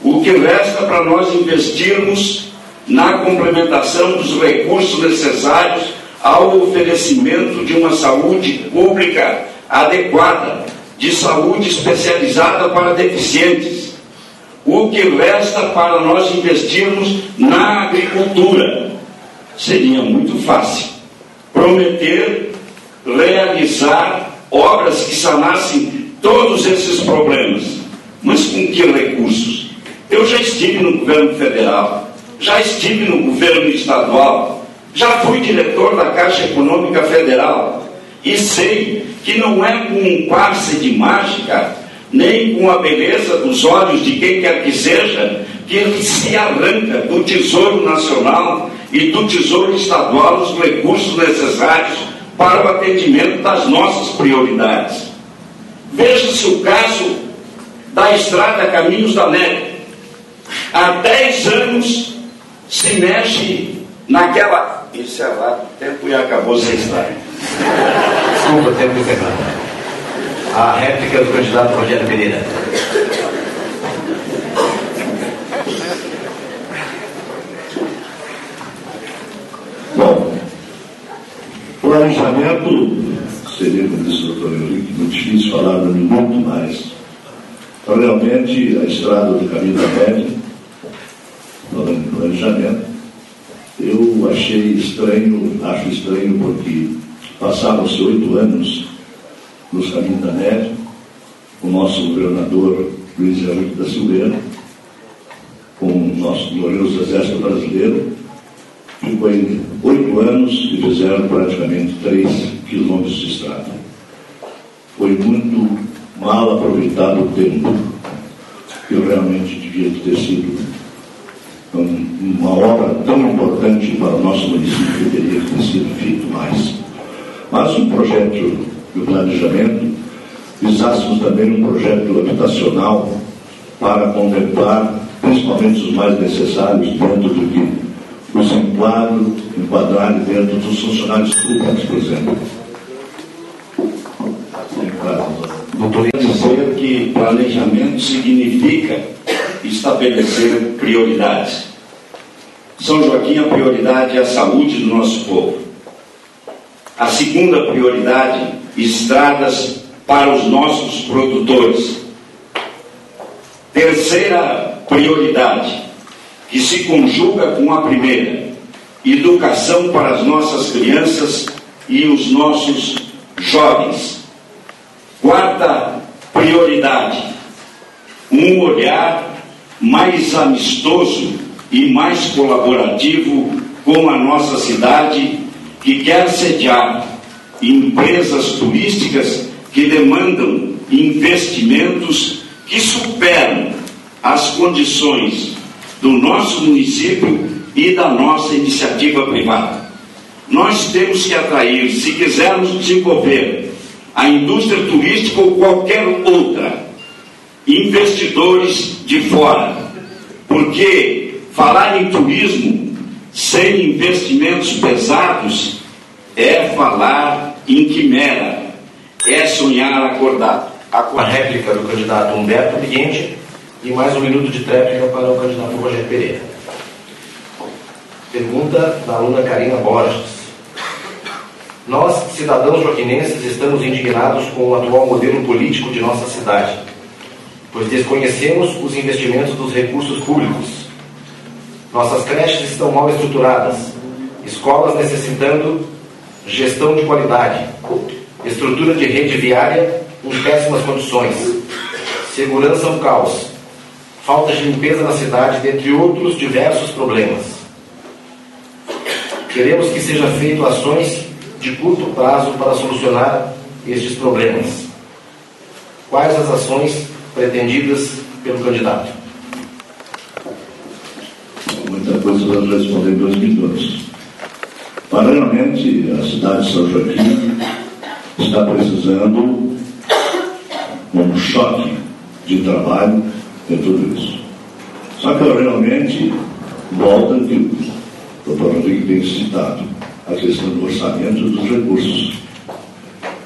o que resta para nós investirmos na complementação dos recursos necessários ao oferecimento de uma saúde pública adequada, de saúde especializada para deficientes. O que resta para nós investirmos na agricultura? Seria muito fácil prometer realizar obras que sanassem todos esses problemas. Mas com que recursos? Eu já estive no governo federal, já estive no governo estadual, já fui diretor da Caixa Econômica Federal e sei que não é com um passe de mágica, nem com a beleza dos olhos de quem quer que seja, que se arranca do Tesouro Nacional e do Tesouro Estadual os recursos necessários para o atendimento das nossas prioridades. Veja-se o caso da estrada Caminhos da Neve. Há 10 anos se mexe naquela encerrado o tempo e acabou sem estar. Desculpa, tempo encerrado. A réplica do candidato Rogério Pereira. Bom, planejamento, seria, como disse o doutor Henrique, muito difícil falar no minuto, mas realmente a estrada do caminho da média, falando de planejamento, eu achei estranho, acho estranho porque passaram-se 8 anos nos caminhos da média, o nosso governador Luiz Henrique da Silveira, com o nosso glorioso Exército Brasileiro, ficou em 8 anos e fizeram praticamente 3 quilômetros de estrada. Foi muito mal aproveitado o tempo, que eu realmente devia ter sido uma obra tão importante para o nosso município que teria ter sido feito mais. Mas um projeto de planejamento, visássemos também um projeto habitacional para contemplar principalmente os mais necessários dentro do que os enquadrar dentro dos funcionários públicos, por exemplo. Doutor, dizer que planejamento significa estabelecer prioridades. São Joaquim, a prioridade é a saúde do nosso povo. A segunda prioridade, estradas para os nossos produtores. Terceira prioridade, que se conjuga com a primeira, educação para as nossas crianças e os nossos jovens. Quarta prioridade, um olhar mais amistoso e mais colaborativo com a nossa cidade, que quer sediar empresas turísticas que demandam investimentos que superam as condições do nosso município e da nossa iniciativa privada. Nós temos que atrair, se quisermos desenvolver a indústria turística ou qualquer outra, investidores de fora, porque falar em turismo sem investimentos pesados é falar em quimera, é sonhar acordado. A réplica do candidato Humberto Biguente e mais um minuto de tréplica para o candidato Rogério Pereira. Pergunta da aluna Karina Borges. Nós, cidadãos joaquinenses, estamos indignados com o atual modelo político de nossa cidade, pois desconhecemos os investimentos dos recursos públicos. Nossas creches estão mal estruturadas, escolas necessitando gestão de qualidade, estrutura de rede viária em péssimas condições, segurança um caos, falta de limpeza na cidade, dentre outros diversos problemas. Queremos que sejam feitas ações de curto prazo para solucionar estes problemas. Quais as ações pretendidas pelo candidato? Muita coisa vamos responder em 2 minutos. Paralelamente, a cidade de São Joaquim está precisando um choque de trabalho em tudo isso. Só que eu realmente volto ao que o doutor Henrique tem citado, a questão do orçamento e dos recursos.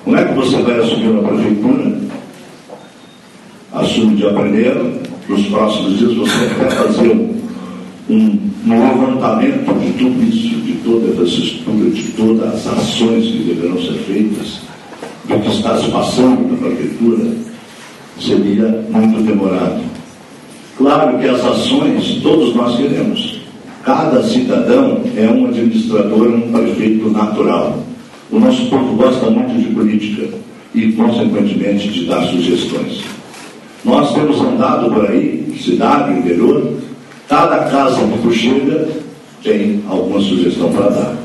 Como é que você vai assumir uma prefeitura? Assume dia 1º, nos próximos dias você vai fazer um levantamento de tudo isso, de toda essa estrutura, de todas as ações que deverão ser feitas, do que está se passando na prefeitura, seria muito demorado. Claro que as ações todos nós queremos. Cada cidadão é um administrador, um prefeito natural. O nosso povo gosta muito de política e, consequentemente, de dar sugestões. Nós temos andado por aí, cidade, interior, cada casa que tu chega tem alguma sugestão para dar.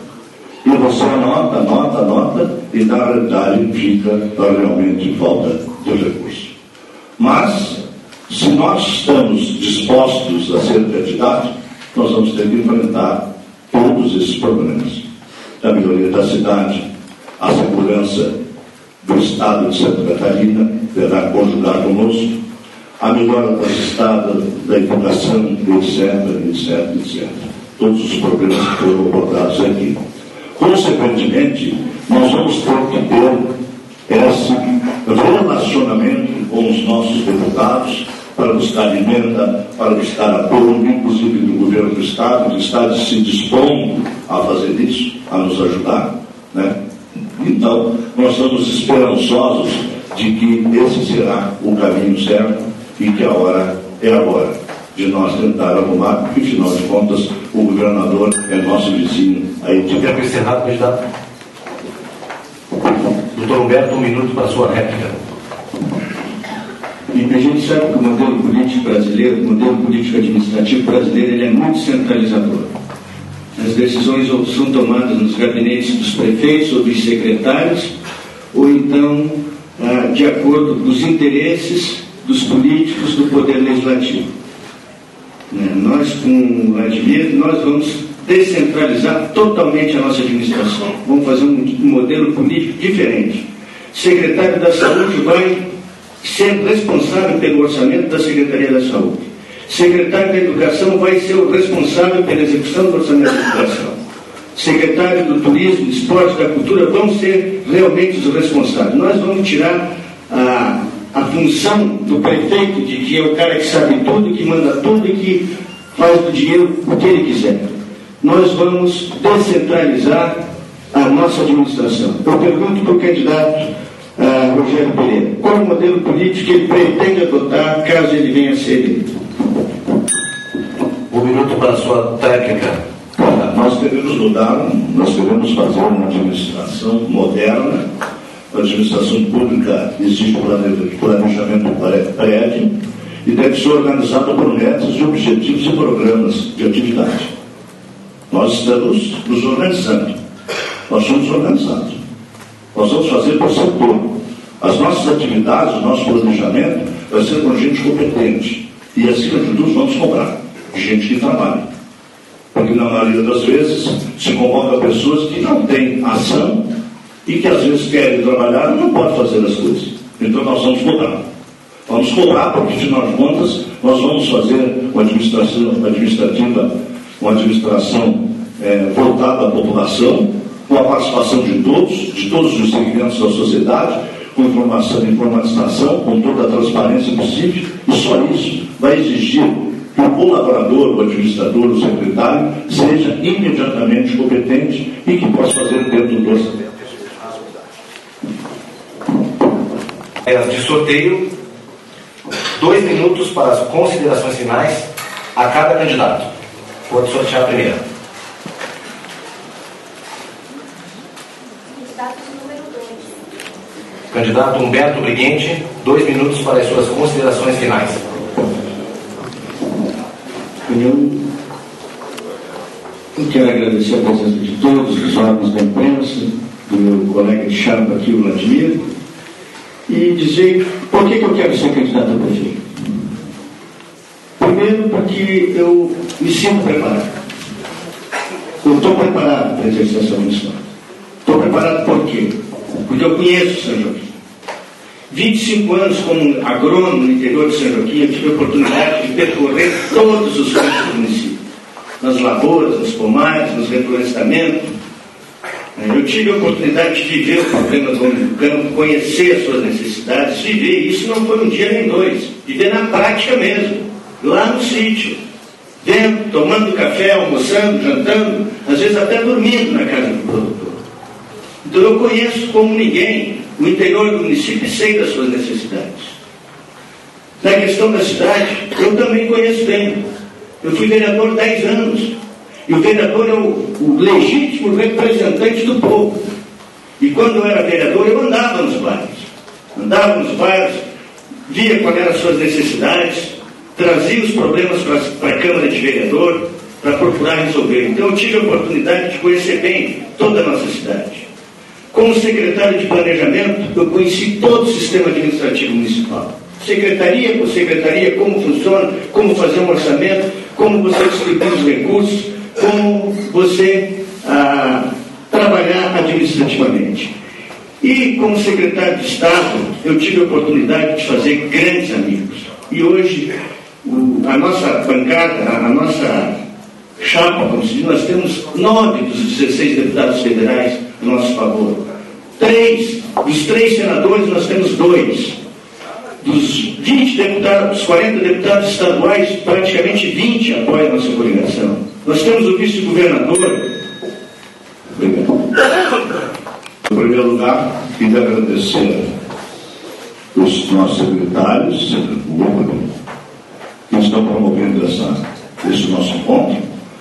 E você anota, e na realidade fica realmente falta de recurso. Mas, se nós estamos dispostos a ser candidatos, nós vamos ter que enfrentar todos esses problemas. A melhoria da cidade, a segurança do Estado de Santa Catarina terá que conjugar conosco, a melhora das estradas, da educação, etc. Todos os problemas que foram abordados aqui. Consequentemente, nós vamos ter que ter esse relacionamento com os nossos deputados para buscar emenda, para buscar apoio, inclusive do governo do Estado, que está se dispondo a fazer isso, a nos ajudar, né? Então, nós estamos esperançosos de que esse será o caminho certo e que a hora é agora de nós tentar arrumar, porque, afinal de contas, o governador é nosso vizinho. Aí tiver que encerrar, candidato. Doutor Humberto, 1 minuto para a sua réplica. E a gente sabe que o modelo político brasileiro, o modelo político administrativo brasileiro, ele é muito centralizador. As decisões ou são tomadas nos gabinetes dos prefeitos ou dos secretários, ou então de acordo com os interesses dos políticos do poder legislativo. Nós, com o Vladimir, nós vamos descentralizar totalmente a nossa administração. Vamos fazer um modelo político diferente. O secretário da Saúde vai ser responsável pelo orçamento da Secretaria da Saúde. O secretário da Educação vai ser o responsável pela execução do orçamento da Educação. O secretário do Turismo, do Esporte e da Cultura vão ser realmente os responsáveis. Nós vamos tirar a função do prefeito de que é o cara que sabe tudo, que manda tudo e que faz do dinheiro o que ele quiser. Nós vamos descentralizar a nossa administração. Eu pergunto para o candidato Rogério Pereira, qual é o modelo político que ele pretende adotar caso ele venha a ser eleito? 1 minuto para a sua técnica. Nós queremos mudar, nós queremos fazer uma administração moderna. A administração pública exige planejamento prévio e deve ser organizada por metas e objetivos e programas de atividade. Nós estamos nos organizando. Nós somos organizados. Nós vamos fazer por setor. As nossas atividades, o nosso planejamento vai ser com gente competente. E acima de tudo vamos cobrar gente que trabalha. Porque na maioria das vezes se convoca pessoas que não têm ação e que às vezes querem trabalhar e não podem fazer as coisas. Então nós vamos cobrar. Vamos cobrar porque, afinal de contas, nós vamos fazer uma administração voltada à população, com a participação de todos os segmentos da sociedade, com informação, com toda a transparência possível, e só isso vai exigir que o colaborador, o administrador, o secretário, seja imediatamente competente e que possa fazer dentro do orçamento. De sorteio, 2 minutos para as considerações finais a cada candidato. Pode sortear a primeira. Candidato número 2. Candidato Humberto Briguente, 2 minutos para as suas considerações finais. Eu quero agradecer a presença de todos os órgãos da imprensa, do meu colega de chapa aqui, o Vladimir, e dizer por que eu quero ser candidato a prefeito. Primeiro, porque eu me sinto preparado. Eu estou preparado para exercer essa função. Estou preparado por quê? Porque eu conheço São Joaquim. 25 anos como agrônomo no interior de São Joaquim, eu tive a oportunidade de percorrer todos os campos do município. Nas lavouras, nos pomares, nos reflorestamentos. Eu tive a oportunidade de viver os problemas do homem do campo, conhecer as suas necessidades, viver. Isso não foi um dia nem 2. Viver na prática mesmo, lá no sítio. Vendo, tomando café, almoçando, jantando, às vezes até dormindo na casa do produtor. Então eu conheço como ninguém o interior do município e sei das suas necessidades. Na questão da cidade, eu também conheço bem. Eu fui vereador 10 anos. E o vereador é o legítimo representante do povo. E quando eu era vereador, eu andava nos bairros, via quais eram as suas necessidades, trazia os problemas para a Câmara de Vereador, para procurar resolver. Então eu tive a oportunidade de conhecer bem toda a nossa cidade. Como secretário de Planejamento, eu conheci todo o sistema administrativo municipal. Secretaria por secretaria, como funciona, como fazer um orçamento, como você distribuir os recursos, como você trabalhar administrativamente. E como secretário de Estado, eu tive a oportunidade de fazer grandes amigos. E hoje, a nossa bancada, a nossa chapa, como se diz, nós temos 9 dos 16 deputados federais a nosso favor. 3, dos 3 senadores, nós temos 2. Dos 20 deputados, 40 deputados estaduais, praticamente 20 apoiam a nossa coligação. Nós temos o vice-governador. Obrigado. Em primeiro lugar, queria agradecer os nossos secretários, que estão promovendo esse nosso encontro,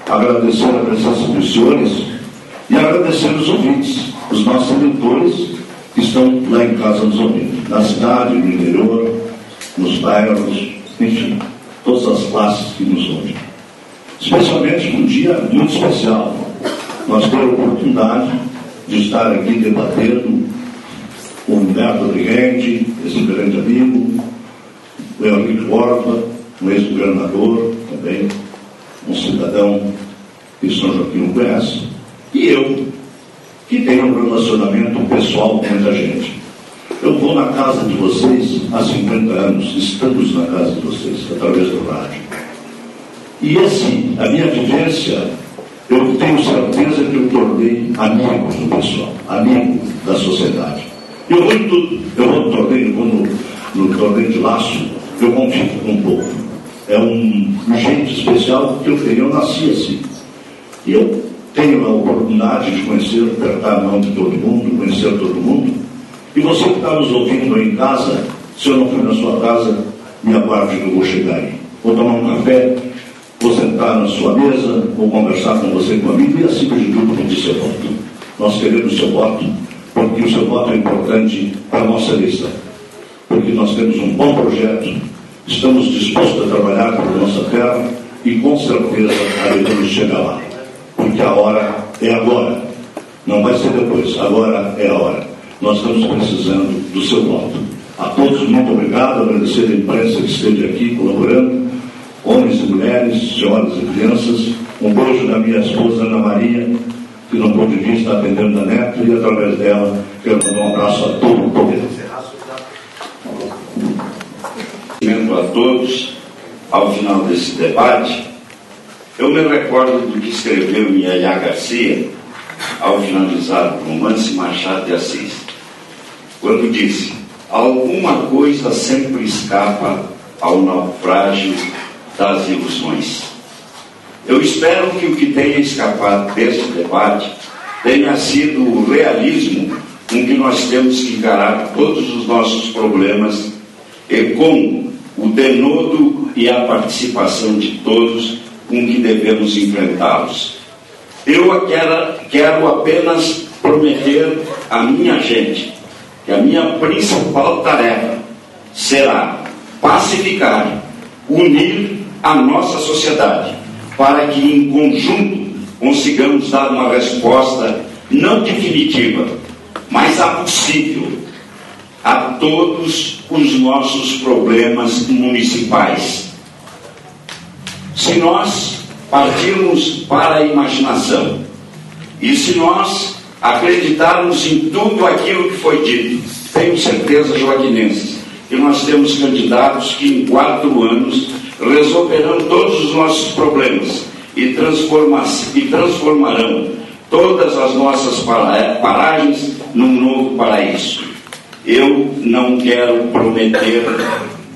agradecer a presença dos senhores e agradecer os ouvintes, os nossos eleitores que estão lá em casa nos ouvindo, na cidade, no interior, nos bairros, enfim, todas as classes que nos ouvem. Especialmente um dia muito especial. Nós temos a oportunidade de estar aqui debatendo com o Humberto Rodrigues, esse grande amigo, o Henrique Horta, um ex-governador também, um cidadão que São Joaquim não conhece, e eu, que tenho um relacionamento pessoal com muita gente. Eu vou na casa de vocês há 50 anos, estamos na casa de vocês, através do rádio. E a minha vivência, eu tenho certeza que eu tornei amigo do pessoal, amigo da sociedade. Eu vou em tudo, eu vou no torneio, no torneio de laço, eu confio com o povo. É um jeito especial que eu tenho, eu nasci assim. E eu tenho a oportunidade de conhecer, apertar a mão de todo mundo, conhecer todo mundo. E você que está nos ouvindo aí em casa, se eu não for na sua casa, me aguarde que eu vou chegar aí. Vou tomar um café, vou sentar na sua mesa, vou conversar com você, com a amigo, e acima de tudo pedir seu voto. Nós queremos o seu voto, porque o seu voto é importante para a nossa eleição. Porque nós temos um bom projeto, estamos dispostos a trabalhar pela nossa terra e com certeza devemos chegar lá. Porque a hora é agora, não vai ser depois, agora é a hora. Nós estamos precisando do seu voto. A todos, muito obrigado, agradecer a imprensa que esteve aqui colaborando, homens e mulheres, senhoras e crianças. Um beijo da minha esposa Ana Maria, que não pôde vir, está atendendo a neta, e através dela quero mandar um abraço a todo o povo. A todos, ao final desse debate, eu me recordo do que escreveu Yaya Garcia ao finalizar o romance Machado de Assis, quando disse: alguma coisa sempre escapa ao naufrágio das ilusões. Eu espero que o que tenha escapado deste debate tenha sido o realismo com que nós temos que encarar todos os nossos problemas e com o denodo e a participação de todos com que devemos enfrentá-los. Eu quero apenas prometer à minha gente que a minha principal tarefa será pacificar, unir a nossa sociedade, para que em conjunto consigamos dar uma resposta não definitiva, mas a possível a todos os nossos problemas municipais. Se nós partirmos para a imaginação e se nós acreditarmos em tudo aquilo que foi dito, tenho certeza, joaquinenses, que nós temos candidatos que em 4 anos resolverão todos os nossos problemas e transformarão todas as nossas paragens num novo paraíso. Eu não quero prometer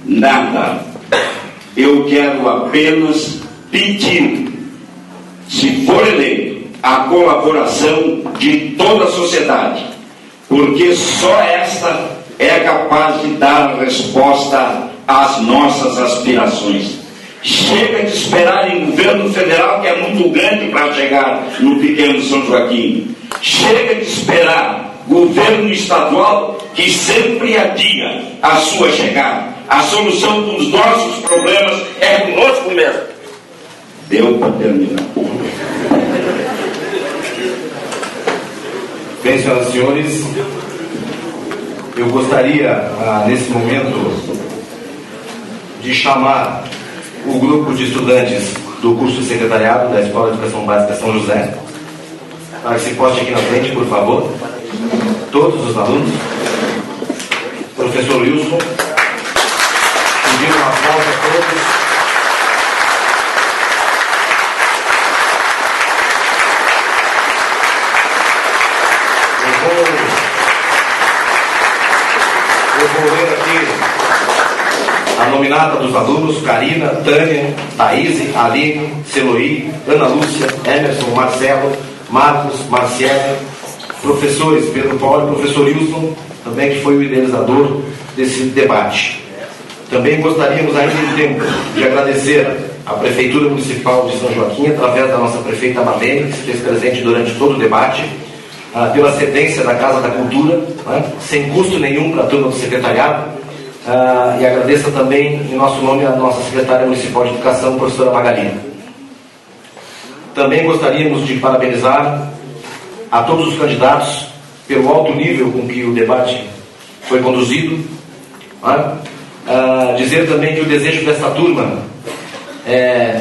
nada. Eu quero apenas pedir, se for eleito, a colaboração de toda a sociedade, porque só esta é capaz de dar resposta às nossas aspirações. Chega de esperar em governo federal, que é muito grande para chegar no pequeno São Joaquim. Chega de esperar governo estadual, que sempre adia a sua chegada. A solução dos nossos problemas é conosco mesmo. Deu para terminar. Bem, senhoras e senhores, eu gostaria, nesse momento, de chamar o grupo de estudantes do curso de secretariado da Escola de Educação Básica São José, para que se poste aqui na frente, por favor. Todos os alunos. Professor Wilson, pedindo uma aplauso a todos. vou ler aqui a nominata dos alunos: Karina, Tânia, Thaís, Aline, Celoí, Ana Lúcia, Emerson, Marcelo, Marcos, Marciele, professores Pedro Paulo e professor Wilson, também que foi o idealizador desse debate. Também gostaríamos ainda de tempo de agradecer à Prefeitura Municipal de São Joaquim, através da nossa prefeita Marlene, que se fez presente durante todo o debate, pela cedência da Casa da Cultura, né, sem custo nenhum para a turma do secretariado, e agradeço também, em nosso nome, a nossa secretária municipal de Educação, professora Magalina. Também gostaríamos de parabenizar a todos os candidatos pelo alto nível com que o debate foi conduzido, né? Dizer também que o desejo desta turma é,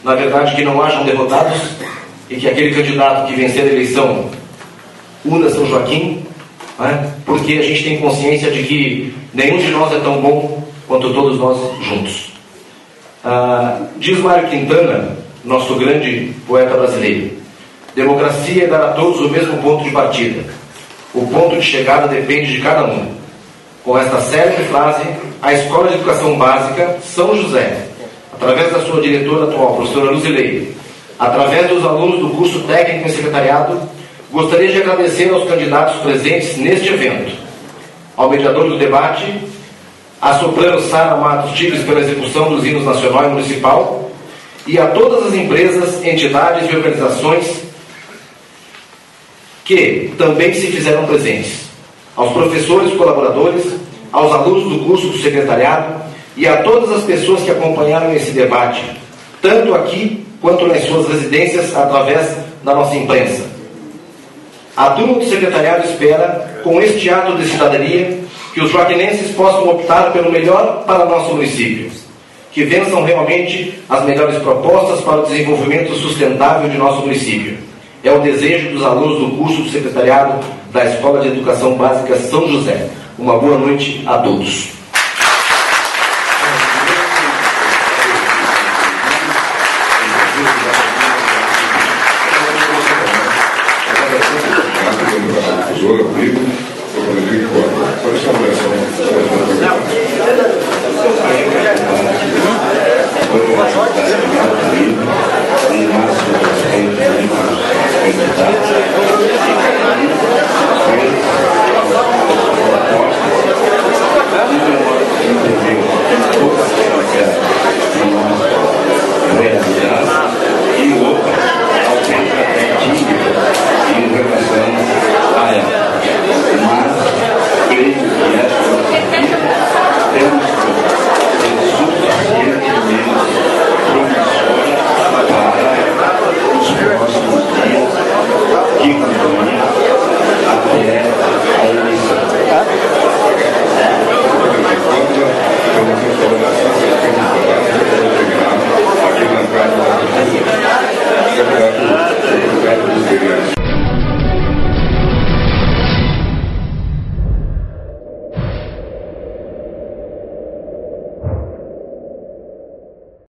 na verdade, que não hajam derrotados e que aquele candidato que vencer a eleição una São Joaquim, né? Porque a gente tem consciência de que nenhum de nós é tão bom quanto todos nós juntos. Diz Mário Quintana, nosso grande poeta brasileiro: democracia é dar a todos o mesmo ponto de partida. O ponto de chegada depende de cada um. Com esta célebre frase, a Escola de Educação Básica São José, através da sua diretora atual, professora Luzileide, através dos alunos do curso técnico em secretariado, gostaria de agradecer aos candidatos presentes neste evento, ao mediador do debate, à soprano Sara Matos Tigres pela execução dos hinos nacional e municipal, e a todas as empresas, entidades e organizações que também se fizeram presentes, aos professores, colaboradores, aos alunos do curso do secretariado e a todas as pessoas que acompanharam esse debate, tanto aqui quanto nas suas residências, através da nossa imprensa. A turma do secretariado espera, com este ato de cidadania, que os joaquinenses possam optar pelo melhor para nosso município, que vençam realmente as melhores propostas para o desenvolvimento sustentável de nosso município. É o desejo dos alunos do curso do secretariado da Escola de Educação Básica São José. Uma boa noite a todos.